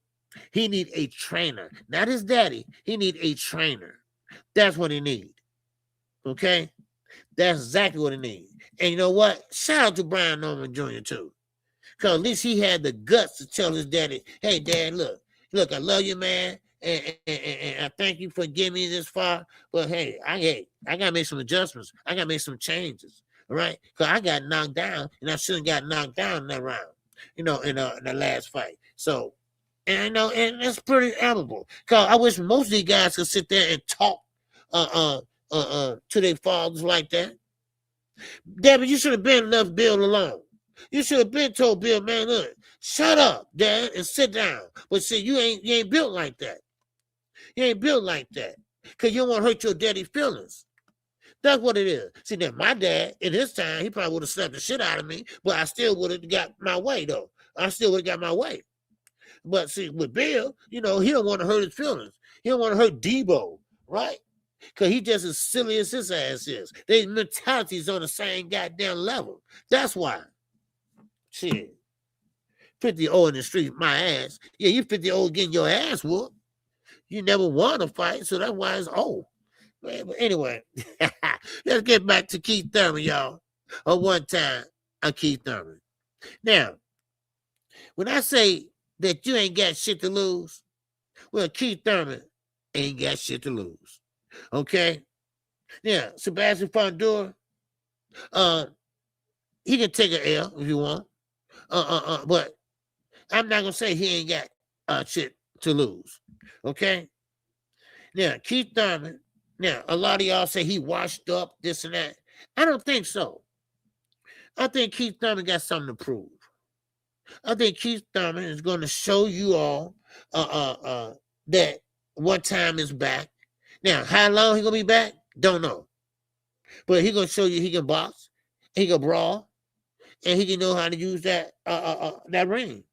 Not his daddy. He need a trainer. That's what he need. Okay? That's exactly what he need. And you know what? Shout out to Brian Norman Jr. too. Because at least he had the guts to tell his daddy, hey, Dad, look, I love you, man. And I thank you for getting me this far. But hey, I got to make some adjustments. I got to make some changes. All right? Because I got knocked down, and I shouldn't got knocked down in that round, in the last fight. So, and it's pretty admirable. Because I wish most of these guys could sit there and talk to their fathers like that. Devin, you should have been left Bill alone. You should have been told Bill, man, look, shut up, Dad, and sit down. But see, you ain't built like that. You ain't built like that. Because you don't want to hurt your daddy's feelings. That's what it is. See, now my dad, in his time, he probably would have slapped the shit out of me, but I still would have got my way, though. I still would have got my way. But see, with Bill, he don't want to hurt his feelings. He don't want to hurt Debo, right? Because he just as silly as his ass is. Their mentality's on the same goddamn level. That's why. Shit. 50-0 in the street, my ass. Yeah, you 50-0 getting your ass whooped. You never won a fight, so that's why it's old. But anyway, let's get back to Keith Thurman, y'all. One time, I'm Keith Thurman. Now, when I say that you ain't got shit to lose, well, Keith Thurman ain't got shit to lose. Okay? Yeah, Sebastian Fondor, he can take an L if you want. But I'm not gonna say he ain't got shit to lose. Okay? Now, Keith Thurman, now a lot of y'all say he washed up, this and that. I don't think so. I think Keith Thurman got something to prove. I think Keith Thurman is going to show you all that one time is back. Now, how long he gonna be back? Don't know. But he gonna show you he can box, he can brawl, and he can know how to use that ring.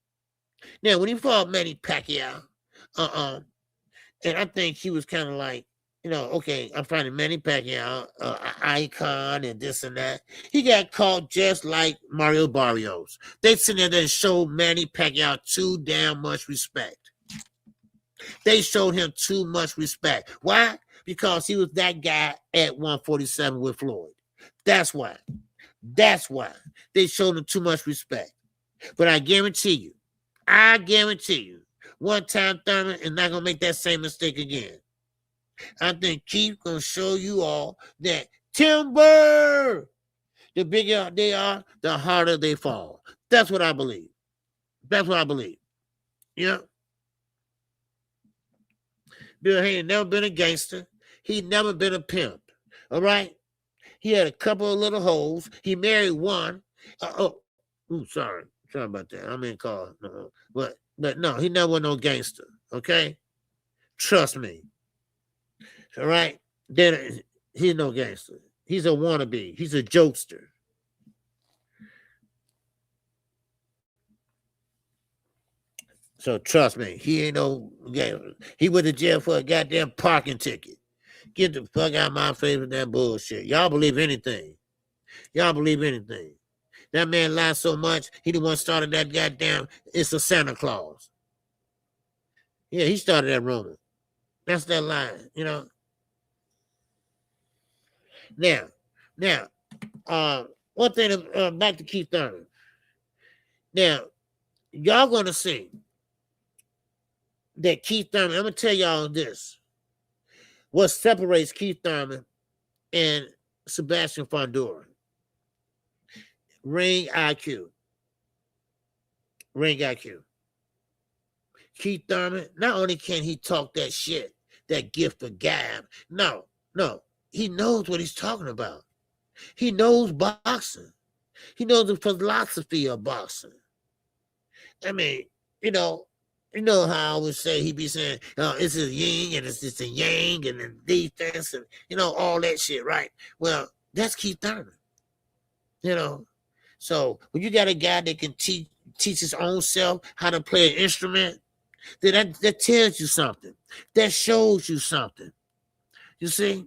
Now, when he fought Manny Pacquiao, and I think he was kind of like, okay, I'm fighting Manny Pacquiao, icon and this and that. He got caught just like Mario Barrios. They sit there and showed Manny Pacquiao too damn much respect. They showed him too much respect. Why? Because he was that guy at 147 with Floyd. That's why. They showed him too much respect. But I guarantee you, one time Thurman is not going to make that same mistake again. I think Keith going to show you all that timber, the bigger they are, the harder they fall. That's what I believe. Yeah. Bill ain't never been a gangster. He never been a pimp. All right? He had a couple of little hoes. He married one. Sorry. Sorry about that. I mean, call. No. But no, he never was no gangster. Okay? Trust me. All right? Then he's no gangster. He's a wannabe. He's a jokester. So trust me, he ain't no gangster. He went to jail for a goddamn parking ticket. Get the fuck out of my face with that bullshit. Y'all believe anything. Y'all believe anything. That man lied so much, he the one started that goddamn, it's a Santa Claus. Yeah, he started that rumor. That's that lie, you know. Now, one thing back to Keith Thurman. Now, y'all gonna see that Keith Thurman, I'm gonna tell y'all this. What separates Keith Thurman and Sebastian Fundora? Ring IQ. Ring IQ. Keith Thurman, not only can he talk that shit, that gift of gab, no, he knows what he's talking about. He knows boxing. He knows the philosophy of boxing. I mean, you know how I always say, he be saying, it's a yin and it's a yang and then defense and, all that shit, right? Well, that's Keith Thurman, So when you got a guy that can teach his own self how to play an instrument, then that tells you something. That shows you something. You see?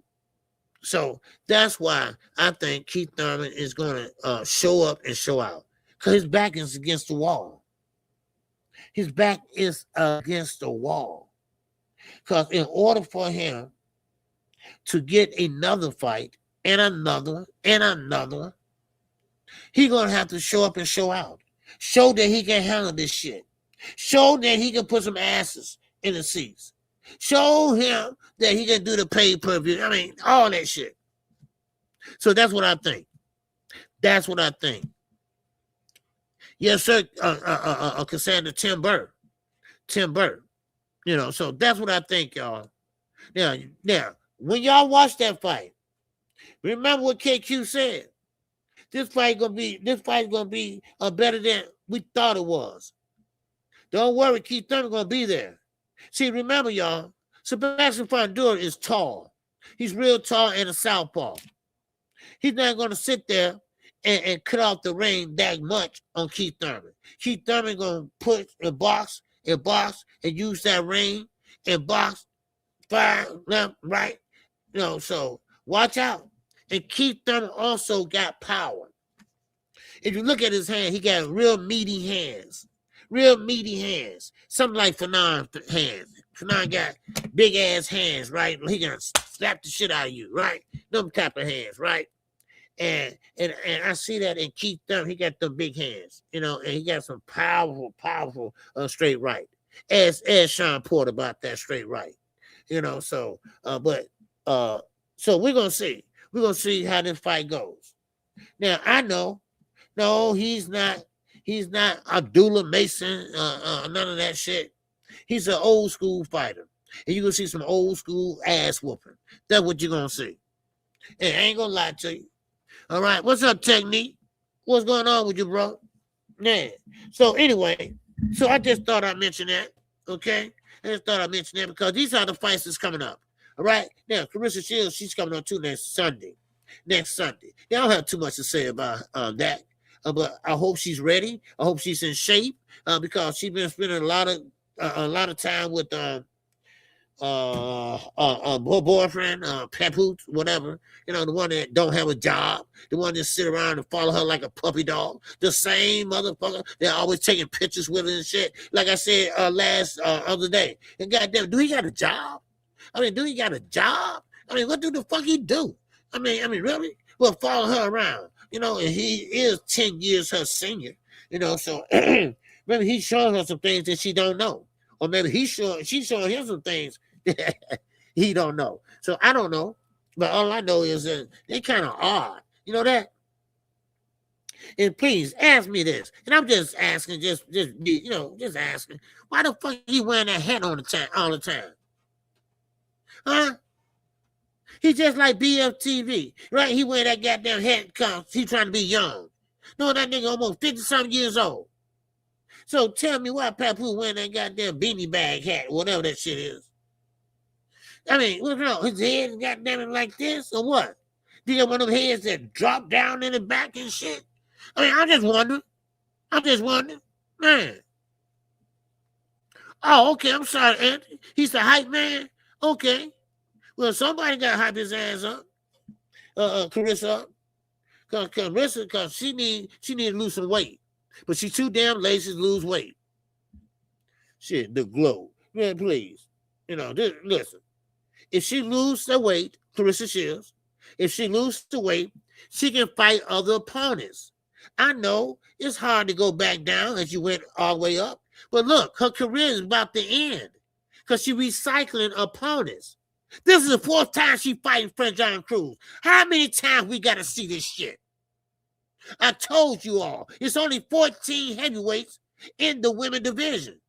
So that's why I think Keith Thurman is going to show up and show out. Because his back is against the wall. His back is against the wall. Because in order for him to get another fight and another one, he's going to have to show up and show out. Show that he can handle this shit. Show that he can put some asses in the seats. Show him that he can do the pay-per-view. I mean, all that shit. So that's what I think. That's what I think. Yes, sir. Cassandra Tim Burr. So that's what I think, y'all. Now, when y'all watch that fight, remember what KQ said. This fight's gonna be better than we thought it was. Don't worry, Keith Thurman gonna be there. See, remember, y'all, Sebastian Fundora is tall. He's real tall and a southpaw. He's not gonna sit there and cut off the ring that much on Keith Thurman. Keith Thurman gonna put a box and use that ring and box, fire, left, right. So watch out. And Keith Thurman also got power. If you look at his hand, he got real meaty hands. Something like Fanon's hands. Fanon got big ass hands, right? He gonna slap the shit out of you, right? Them type of hands, right? And I see that in Keith Thurman. He got them big hands, and he got some powerful straight right. As Sean Porter about that straight right, So we're gonna see. We're gonna see how this fight goes. Now I know, no, he's not Abdullah Mason, none of that shit. He's an old school fighter, and you're gonna see some old school ass whooping. That's what you're gonna see. And I ain't gonna lie to you. All right, what's up, Technique? What's going on with you, bro? Yeah. So anyway, I just thought I'd mention that. Okay, I just thought I'd mention that because these are the fights that's coming up. All right, now Carissa Shields, she's coming on too next Sunday. Now, I don't have too much to say about that, but I hope she's ready. I hope she's in shape because she's been spending a lot of time with her boyfriend, Papoose, whatever. The one that don't have a job, the one that sit around and follow her like a puppy dog. The same motherfucker. They're always taking pictures with her and shit. Like I said last other day. And goddamn, do he got a job? Do he got a job? What do the fuck he do? Really? Well, follow her around, and he is 10 years her senior, so maybe he's showing her some things that she don't know. Or maybe she's showing him some things that he don't know. So I don't know. But all I know is that they kind of odd. You know that? And please ask me this. And I'm just asking, just asking. Why the fuck he wearing that hat all the time? Huh? He's just like BFTV, right? He wear that goddamn hat because he's trying to be young. No, that nigga almost 50-something years old. So tell me why Papoose wearing that goddamn beanie bag hat, whatever that shit is. I mean, what's wrong? His head goddamn it like this or what? Do you got one of them heads that drop down in the back and shit? I mean, I'm just wondering. Man. Oh, okay, I'm sorry, Anthony. He's the hype man? Okay. Well, somebody got to hype his ass up. Carissa up. Because she need to lose some weight. But she's too damn lazy to lose weight. Shit, the glow. Man, please. Listen. If she loses the weight, Carissa Shields, if she loses the weight, she can fight other opponents. I know it's hard to go back down as you went all the way up. But look, her career is about to end because she's recycling opponents. This is the 4th time she fighting French John Cruz. How many times we got to see this shit? I told you all. It's only 14 heavyweights in the women division.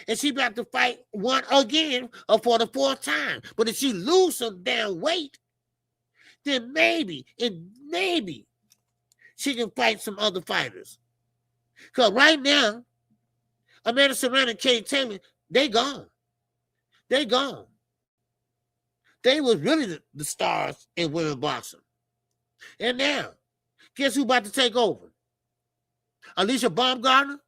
And she about to fight one again for the 4th time. But if she lose some damn weight, then maybe she can fight some other fighters. Because right now, Amanda Serrano and Katie Taylor, they gone. They gone. They was really the stars in women boxing. And now, guess who about to take over? Alicia Baumgartner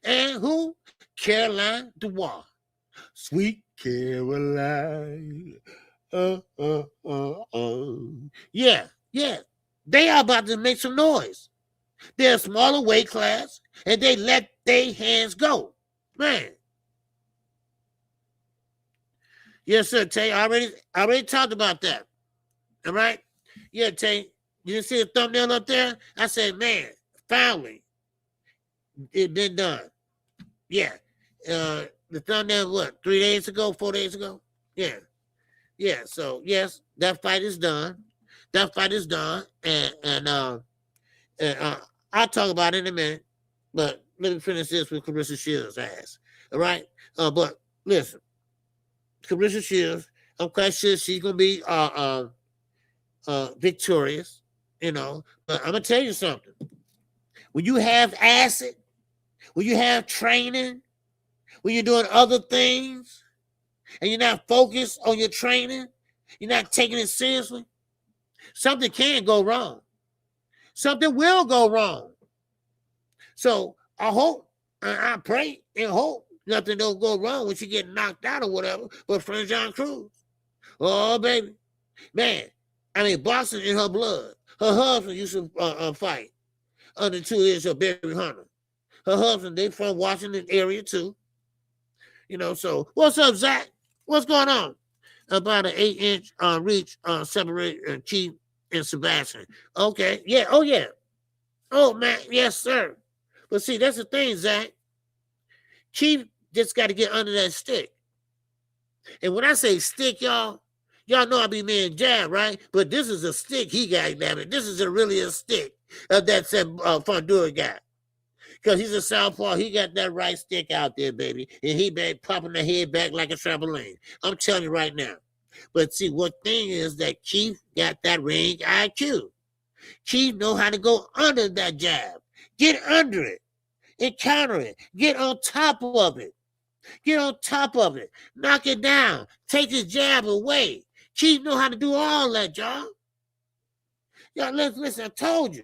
and who? Caroline Dubois. Sweet Caroline. Yeah. They are about to make some noise. They're a smaller weight class, and they let their hands go. Man. Yes, sir, Tay. I already talked about that. All right? Yeah, Tay. You didn't see the thumbnail up there? I said, man, finally, it been done. Yeah. The thumbnail, what, 3 days ago, 4 days ago? Yeah. Yeah, so, yes, that fight is done. And I'll talk about it in a minute, but let me finish this with Carissa Shields' ass. All right? But listen, Carissa Shields, I'm quite sure she's gonna be victorious, but I'm gonna tell you something. When you have acid, when you have training, when you're doing other things, and you're not focused on your training, you're not taking it seriously, something can go wrong. Something will go wrong. So I hope, I pray and hope nothing don't go wrong when she get knocked out or whatever. But French John Cruz, oh baby, man, I mean boxing in her blood. Her husband used to fight under 2 years of Barry Hunter. Her husband, they from Washington area too. So what's up, Zach? What's going on? About an 8-inch reach separate Chief and Sebastian. Okay, yeah, oh yeah. Oh man, yes, sir. But see, that's the thing, Zach. Chief just got to get under that stick. And when I say stick, y'all know I be man jab, right? But this is a stick he got, damn it. This is really a stick that Fondura got. Because he's a southpaw. He got that right stick out there, baby. And he been popping the head back like a trampoline. I'm telling you right now. But see, what thing is that Chief got that range IQ. Chief know how to go under that jab. Get under it. Encounter it. Get on top of it. Get on top of it. Knock it down. Take his jab away. Chief know how to do all that, y'all. Y'all, listen, I told you.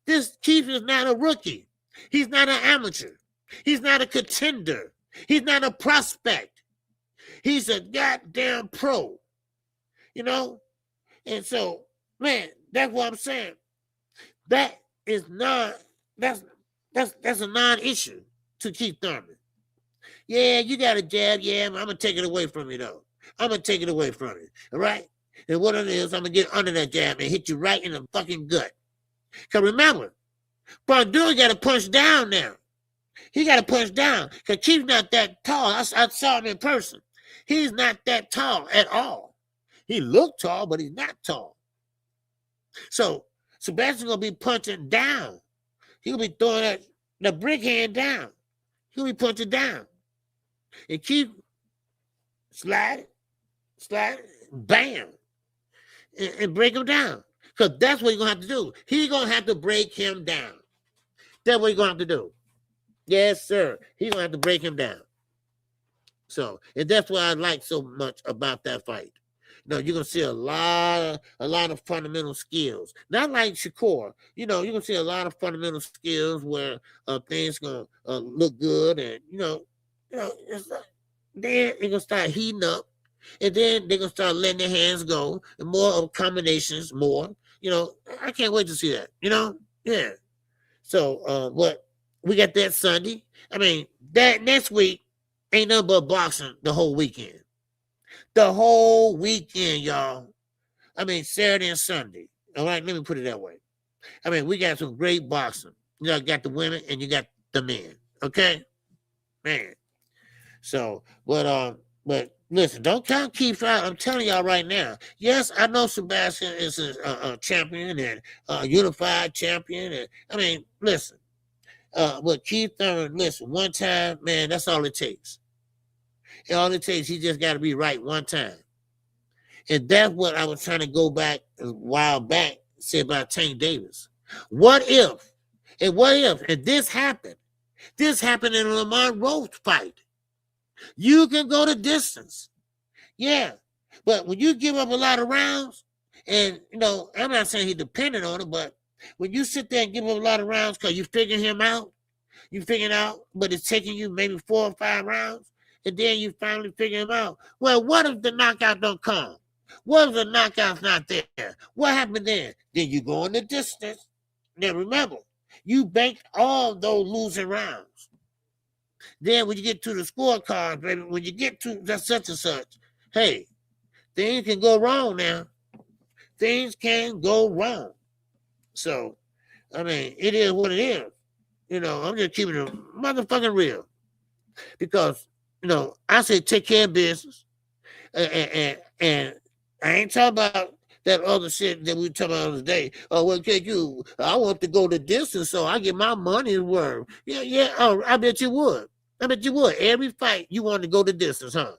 This Chief is not a rookie. He's not an amateur. He's not a contender. He's not a prospect. He's a goddamn pro. And so, man, that's what I'm saying. That is not, that's a non-issue to Keith Thurman. Yeah, you got a jab. Yeah, I'm going to take it away from you, though. I'm going to take it away from you. All right? And what it is, I'm going to get under that jab and hit you right in the fucking gut. Because remember, Bondura got to punch down now. He got to punch down because Chief's not that tall. I saw him in person. He's not that tall at all. He looked tall, but he's not tall. So Sebastian's going to be punching down. He'll be throwing the brick hand down. He'll be punching down. And Chief slide, bam, and break him down. Because that's what he's going to have to do. He's going to have to break him down. That's what he's going to have to do. Yes, sir. He's going to have to break him down. So, and that's what I like so much about that fight. You're going to see a lot of fundamental skills. Not like Shakur. You're going to see a lot of fundamental skills where things going to look good. And, it's like, then they're going to start heating up. And then they're going to start letting their hands go. And more of combinations, more. I can't wait to see that. Yeah. So, what we got that Sunday. I mean, that next week ain't nothing but boxing the whole weekend. The whole weekend, y'all. I mean, Saturday and Sunday. All right, let me put it that way. I mean, we got some great boxing. You got the women and you got the men. Okay? Man. So, but listen, don't count Keith out. I'm telling y'all right now. Yes, I know Sebastian is a champion and a unified champion. And I mean, listen. But Keith Thurman, listen, one time, man, that's all it takes. And all it takes, he just got to be right one time. And that's what I was trying to go back a while back, say about Tank Davis. What if, and this happened in a Lamar Rose fight. You can go the distance. Yeah. But when you give up a lot of rounds, and, I'm not saying he depended on it, but when you sit there and give up a lot of rounds because you figure him out, but it's taking you maybe 4 or 5 rounds, and then you finally figure him out. Well, what if the knockout don't come? What if the knockout's not there? What happened then? Then you go in the distance. Now remember, you banked all those losing rounds. Then when you get to the scorecard, baby, when you get to that such and such, hey, things can go wrong now. Things can go wrong. So, I mean, it is what it is. I'm just keeping it motherfucking real. Because, I say take care of business. And I ain't talking about that other shit that we talking about the other day. Oh, well, I want to go the distance so I get my money's worth. Yeah. Oh, I bet you would. Every fight, you want to go the distance, huh?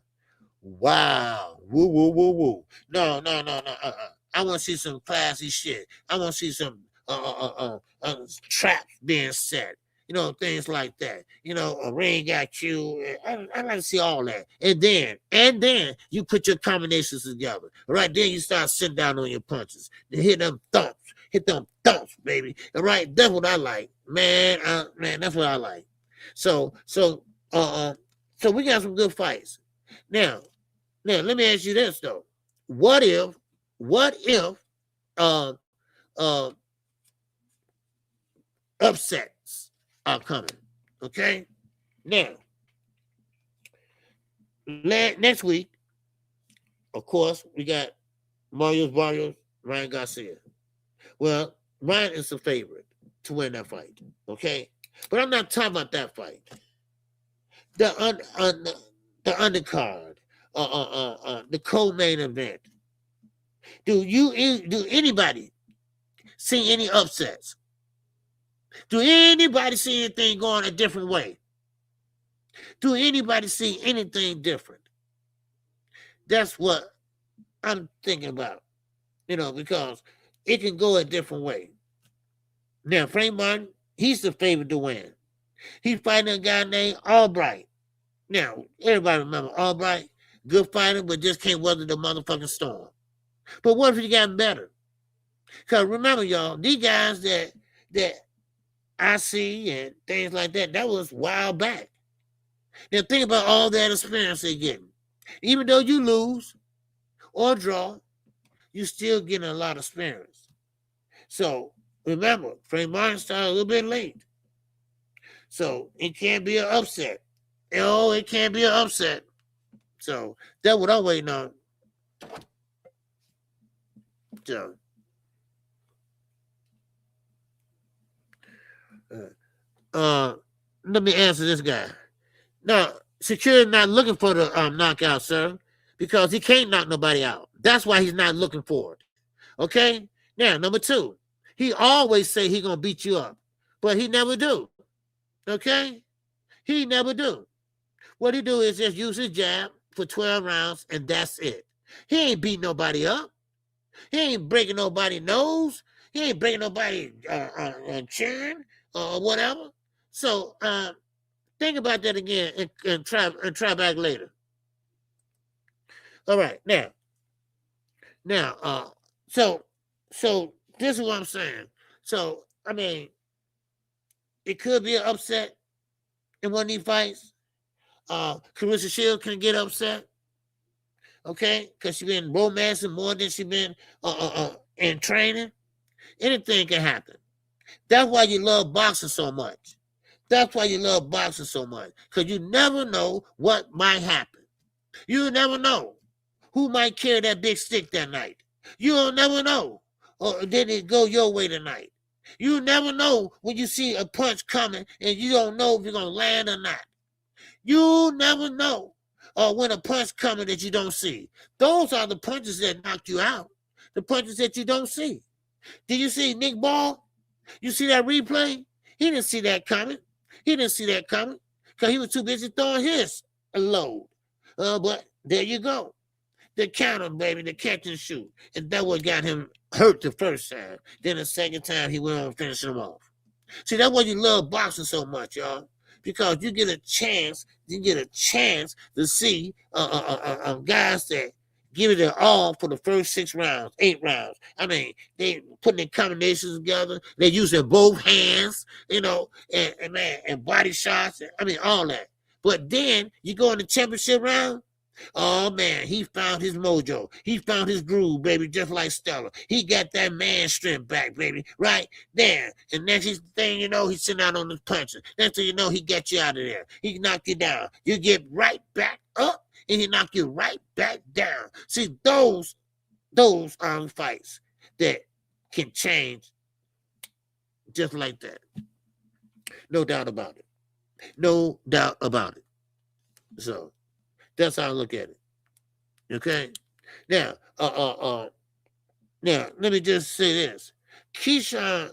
Wow. Woo. No. I want to see some classy shit. I want to see some traps being set. Things like that. A ring got you. I like to see all that. And then you put your combinations together. All right, then you start sitting down on your punches. Then hit them thumps, baby. All right, that's what I like. Man, that's what I like. So we got some good fights. Now, let me ask you this though. What if upsets are coming? Okay. Now, next week, of course, we got Barrios, Ryan Garcia. Well, Ryan is the favorite to win that fight. Okay, but I'm not talking about that fight. The undercard, the co-main event. Do anybody see any upsets? Do anybody see anything going a different way? Do anybody see anything different? That's what I'm thinking about, because it can go a different way. Now, Frank Martin, he's the favorite to win. He's fighting a guy named Albright. Now, everybody remember Albright, good fighter, but just can't weather the motherfucking storm. But what if he got better? Because remember, y'all, these guys that I see and things like that was a while back. Now, think about all that experience they're getting. Even though you lose or draw, you're still getting a lot of experience. So, remember, Frank Martin started a little bit late. So, it can't be an upset. Oh, it can't be an upset. So, that's what I'm waiting on. So, let me answer this guy. Now, Shakur is not looking for the knockout, sir, because he can't knock nobody out. That's why he's not looking for it. Okay? Now, number 2, he always say he gonna beat you up, but he never do. Okay? He never do. What he do is just use his jab for 12 rounds, and that's it. He ain't beating nobody up. He ain't breaking nobody's nose. He ain't breaking nobody's chin or whatever. So think about that again and try back later. All right, now, so this is what I'm saying. So I mean, it could be an upset in one of these fights. Carissa Shields can get upset, okay, because she's been romancing more than she's been in training. Anything can happen. That's why you love boxing so much. That's why you love boxing so much, because you never know what might happen. You never know who might carry that big stick that night. You'll never know. Or did it go your way tonight? You never know when you see a punch coming and you don't know if you're going to land or not. You never know when a punch coming that you don't see. Those are the punches that knock you out. The punches that you don't see. Did you see Nick Ball? You see that replay? He didn't see that coming. He didn't see that coming because he was too busy throwing his load. But there you go. The counter, baby, the catch and shoot. And that what got him hurt the first time. Then the second time, he went on finishing him off. See, that's why you love boxing so much, y'all. Because you get a chance to see guys that give it their all for the first 6 rounds, 8 rounds. I mean, they putting their combinations together. They're using both hands, you know, and body shots. I mean, all that. But then you go in the championship round. Oh, man, he found his mojo. He found his groove, baby, just like Stella. He got that man strength back, baby, right there. And next thing you know, he's sitting out on the punches. Next thing you know, he gets you out of there. He knock you down. You get right back up, and he knock you right back down. See, those are fights that can change just like that. No doubt about it. No doubt about it. So that's how I look at it. Okay. Now, now let me just say this: Keyshawn,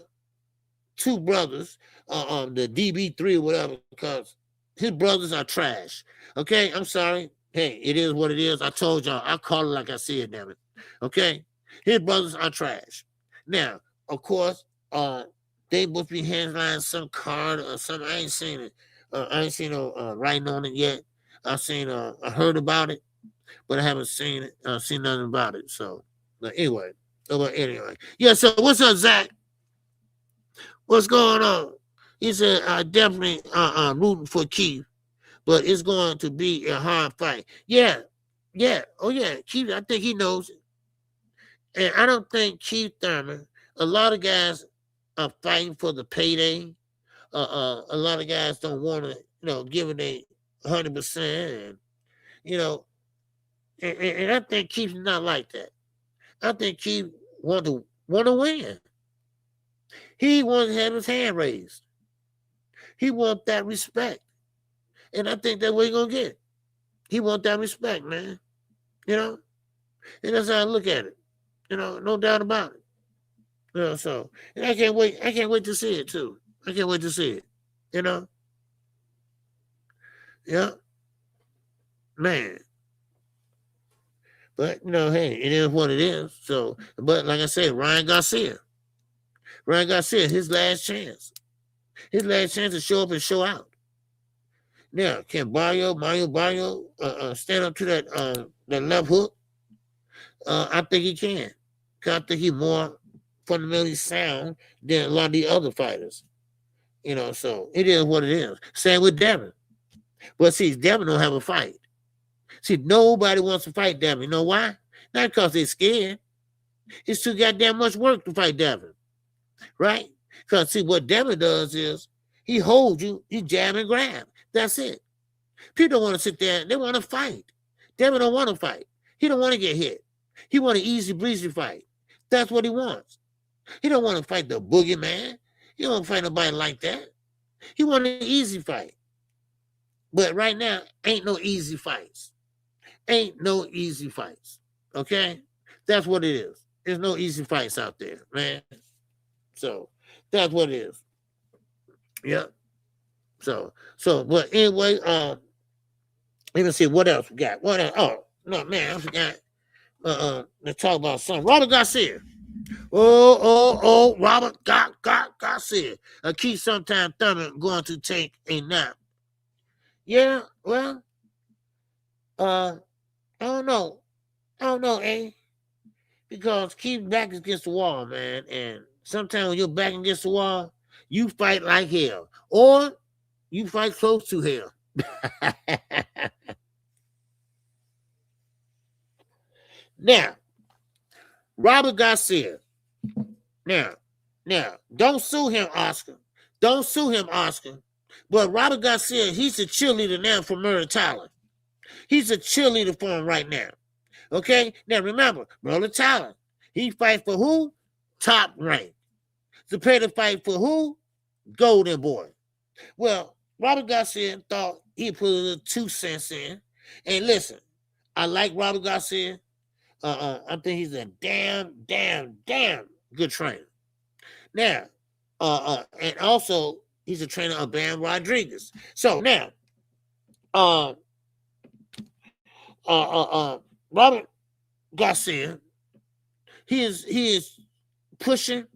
2 brothers, the DB3 or whatever, because his brothers are trash. Okay, I'm sorry. Hey, it is what it is. I told y'all. I call it like I see it. Damn it. Okay, his brothers are trash. Now, of course, they must be handling some card or something. I ain't seen it. I ain't seen no writing on it yet. I heard about it, but I haven't seen it. Seen nothing about it. So, anyway. Yeah. So, what's up, Zach? What's going on? He said, I definitely rooting for Keith, but it's going to be a hard fight. Yeah. Oh yeah, Keith. I think he knows it, and I don't think Keith Thurman. A lot of guys are fighting for the payday. A lot of guys don't want to, give it 100%, and and I think Keith's not like that. I think Keith want to win. He wants to have his hand raised. He wants that respect, and I think that's what he's gonna get. He wants that respect, man. And that's how I look at it. No doubt about it. So and I can't wait. I can't wait to see it too. I can't wait to see it. Yeah, man. But hey, it is what it is. So, but like I said, Ryan Garcia, his last chance to show up and show out. Now, can Mario stand up to that left hook? I think he can. Cause I think he's more fundamentally sound than a lot of the other fighters. So it is what it is. Same with Devin. But see, Devin don't have a fight. See, nobody wants to fight Devin. You know why? Not because they're scared. It's too goddamn much work to fight Devin. Right? Because see, what Devin does is he holds you, you jab and grab. That's it. People don't want to sit there. They want to fight. Devin don't want to fight. He don't want to get hit. He want an easy breezy fight. That's what he wants. He don't want to fight the boogeyman. He don't want to fight nobody like that. He want an easy fight. But right now, ain't no easy fights. Ain't no easy fights. Okay? That's what it is. There's no easy fights out there, man. So that's what it is. Yep. So, but anyway, let me see what else we got. What else? Oh, no, man, I forgot. Let's talk about something. Robert Garcia. Robert got said. Keith sometime Thurman going to take a nap. Yeah, well, I don't know, eh? Because Keith back against the wall, man, and sometimes when you're back against the wall, you fight like hell, or you fight close to hell. Now, Robert Garcia. Now, don't sue him, Oscar. Don't sue him, Oscar. But Robert Garcia, he's a cheerleader now for Merle Tyler. He's a cheerleader for him right now. Okay? Now, remember, Merle Tyler, he fight for who? Top rank. Zepeda fight for who? Golden Boy. Well, Robert Garcia thought he'd put a little 2 cents in. And listen, I like Robert Garcia. I think he's a damn good trainer. Now, and also he's a trainer of Bam Rodriguez. So now, Robert Garcia, he is pushing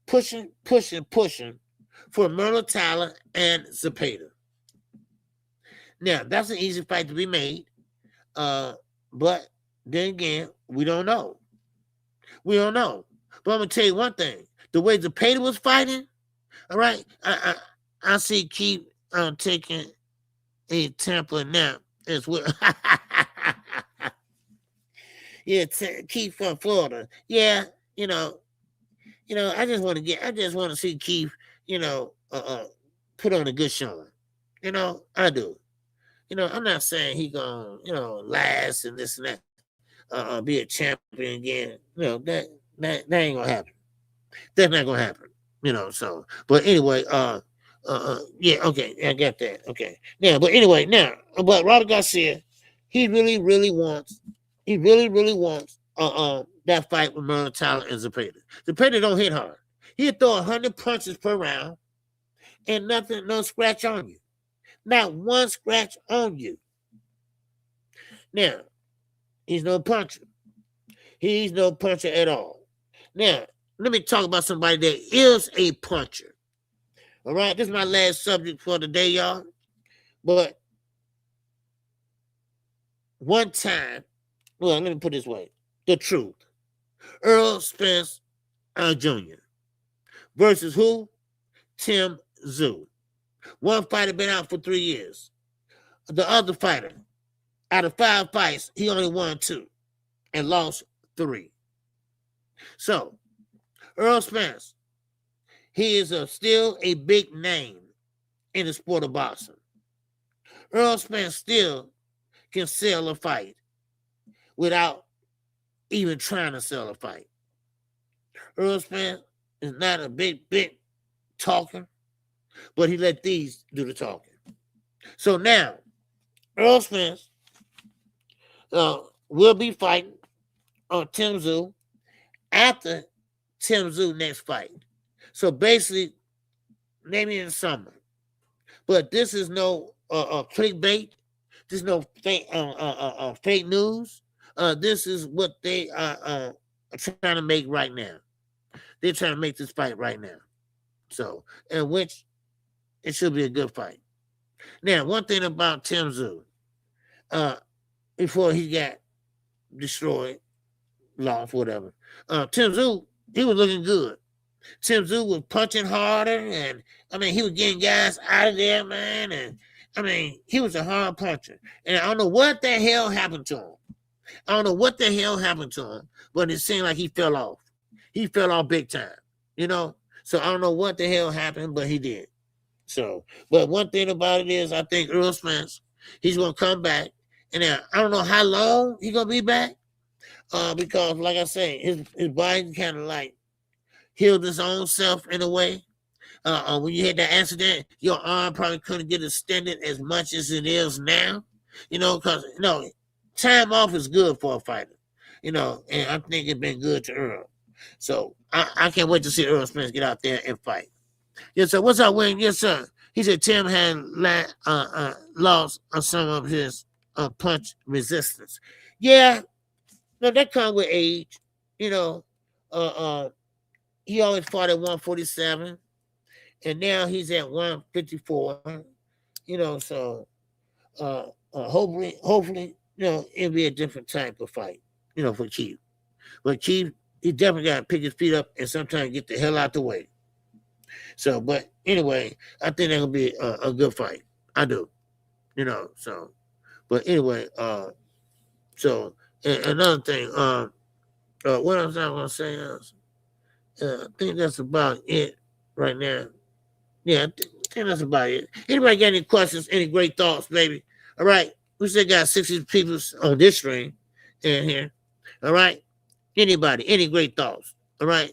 for Merle Tyler and Zepeda. Now, that's an easy fight to be made, but then again, we don't know. But I'm gonna tell you one thing: the way Zepeda was fighting, all right, I see Keith taking a temper nap as well. Yeah, Keith from Florida. Yeah, I just want to see Keith, put on a good showing. I do. I'm not saying he gonna, last and this and that. Be a champion again. That ain't gonna happen. That's not gonna happen. So but anyway, yeah, okay, I got that. Okay. But Robert Garcia, he really wants that fight with Merle Tyler and Zepeda. Zepeda don't hit hard. He'll throw 100 punches per round and no scratch on you. Not one scratch on you. Now, he's no puncher. He's no puncher at all. Now, let me talk about somebody that is a puncher. All right, this is my last subject for the day, y'all. But one time, well, let me put it this way. The truth. Earl Spence Jr. versus who? Tim Tszyu. One fighter been out for 3 years. The other fighter, out of 5 fights, he only won 2 and lost 3. So, Earl Spence, he is still a big name in the sport of boxing. Earl Spence still can sell a fight without even trying to sell a fight. Earl Spence is not a big talker, but he let these do the talking. So now, Earl Spence will be fighting on Tim Tszyu after Tim Tszyu next fight. So basically, maybe in the summer. But this is no clickbait. This is no fake news. This is what they are trying to make right now. They're trying to make this fight right now. So, in which it should be a good fight. Now, one thing about Tim Tszyu, before he got destroyed, lost, whatever, Tim Tszyu, he was looking good. Tim Tszyu was punching harder, and he was getting guys out of there, man. And he was a hard puncher. And I don't know what the hell happened to him. But it seemed like he fell off. He fell off big time, So I don't know what the hell happened, but he did. So, but one thing about it is, I think Earl Spence, he's gonna come back, and I don't know how long he's gonna be back, because like I say, his body kind of like healed his own self in a way. When you had that accident, your arm probably couldn't get extended as much as it is now, because time off is good for a fighter, and I think it's been good to Earl. So I can't wait to see Earl Spence get out there and fight. Yes, sir. What's up, Wayne? Yes, sir. He said Tim had lost some of his punch resistance. Yeah, that comes with age, he always fought at 147, and now he's at 154. You know, so hopefully, you know, it'll be a different type of fight, you know, for Chief. But Chief, he definitely got to pick his feet up and sometimes get the hell out the way. So, but anyway, I think that'll be a good fight. I do, you know. So, but anyway, so another thing, what else I want to say is, I think that's about it right now. Yeah, I think that's about it. Anybody got any questions, any great thoughts, baby? All right, we still got 60 people on this stream in here. All right, anybody, any great thoughts? All right.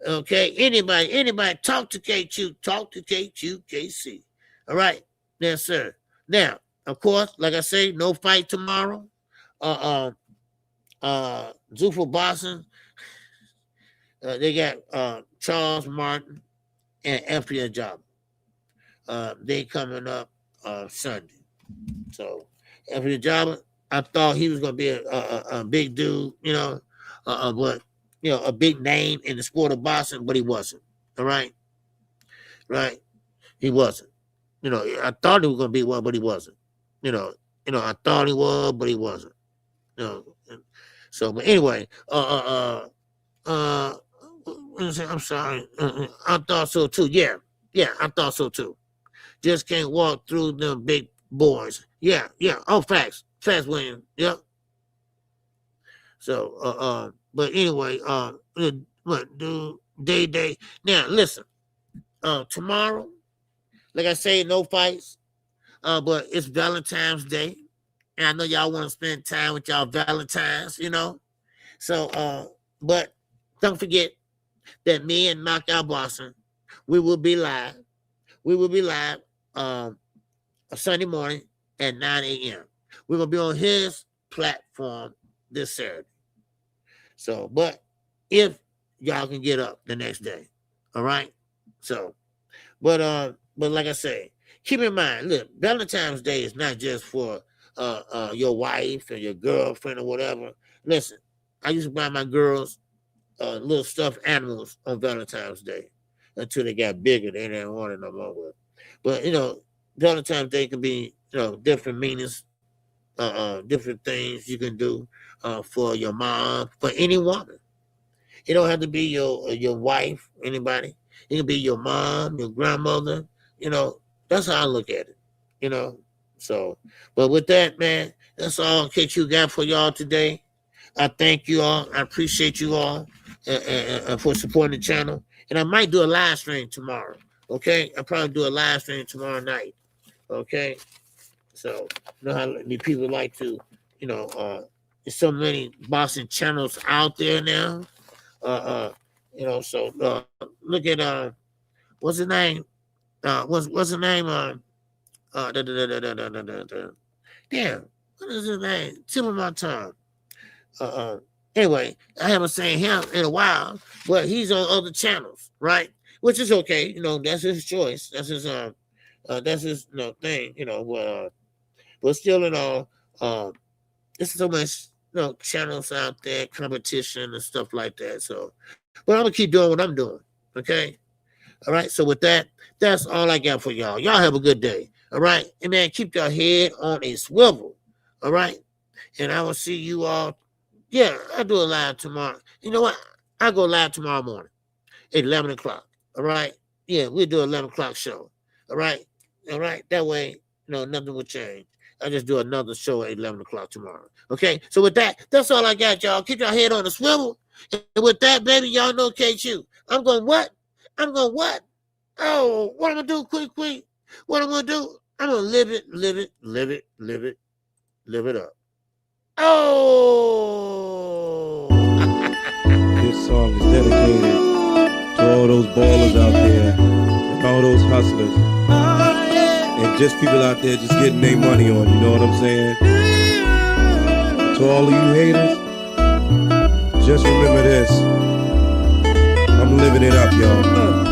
Okay, anybody, talk to KQ, talk to KQKC. All right, yes, sir. Now, of course, like I say, no fight tomorrow. Zuffa Boxing, they got Charles Martin and F.P. Job. They coming up Sunday. So F.P. Job, I thought he was gonna be a big dude, you know, but you know, a big name in the sport of boxing, but he wasn't. All right, right? He wasn't. You know, I thought he was gonna be one, but he wasn't. You know, I thought he was, but he wasn't. You know, so but anyway, I'm sorry. I thought so too. Yeah, I thought so too. Just can't walk through them big boys. Yeah. Oh, facts, William. Yep. So, but anyway, what do day? Now, listen. Tomorrow, like I say, no fights. But it's Valentine's Day, and I know y'all want to spend time with y'all Valentines, you know. So, but don't forget that me and Knockout Boxing, we will be live. We will be live a Sunday morning at 9 a.m. We're gonna be on his platform this Saturday. So, but if y'all can get up the next day, all right. So, but like I say, keep in mind, look, Valentine's Day is not just for your wife or your girlfriend or whatever. Listen, I used to buy my girls little stuffed animals on Valentine's Day until they got bigger. They didn't want it no more with. But you know, Valentine's Day can be, you know, different meanings, different things you can do for your mom, for any woman. It don't have to be your wife, anybody. It can be your mom, your grandmother. You know, that's how I look at it. You know, so. But with that, man, that's all KQ got for y'all today. I thank you all. I appreciate you all for supporting the channel. And I might do a live stream tomorrow. Okay, I'll probably do a live stream tomorrow night. Okay, so you know how many people like to, you know, there's so many boxing channels out there now. You know, so look at what's his name? What's his name? Damn, what is his name? Tip of my tongue. Anyway, I haven't seen him in a while, but he's on other channels, right? Which is okay, you know, that's his choice. That's his you know, thing, you know, but still in all, there's so much, you know, channels out there, competition and stuff like that. So, but I'm gonna keep doing what I'm doing. Okay. All right. So with that, that's all I got for y'all. Y'all have a good day. All right. And man, keep your head on a swivel. All right. And I will see you all. Yeah, I'll do a live tomorrow. You know what? I'll go live tomorrow morning at 11 o'clock. All right. Yeah, we'll do an 11 o'clock show. All right. All right. That way, you know, nothing will change. I'll just do another show at 11 o'clock tomorrow. Okay. So with that, that's all I got, y'all. Keep your head on the swivel. And with that, baby, y'all know KQ. I'm going what? Oh, what I'm going to do quick. What I'm going to do? I'm going to live it up. Oh! This song is dedicated to all those ballers out there and all those hustlers and just people out there just getting their money on, you know what I'm saying? To all of you haters, just remember this. I'm living it up, y'all.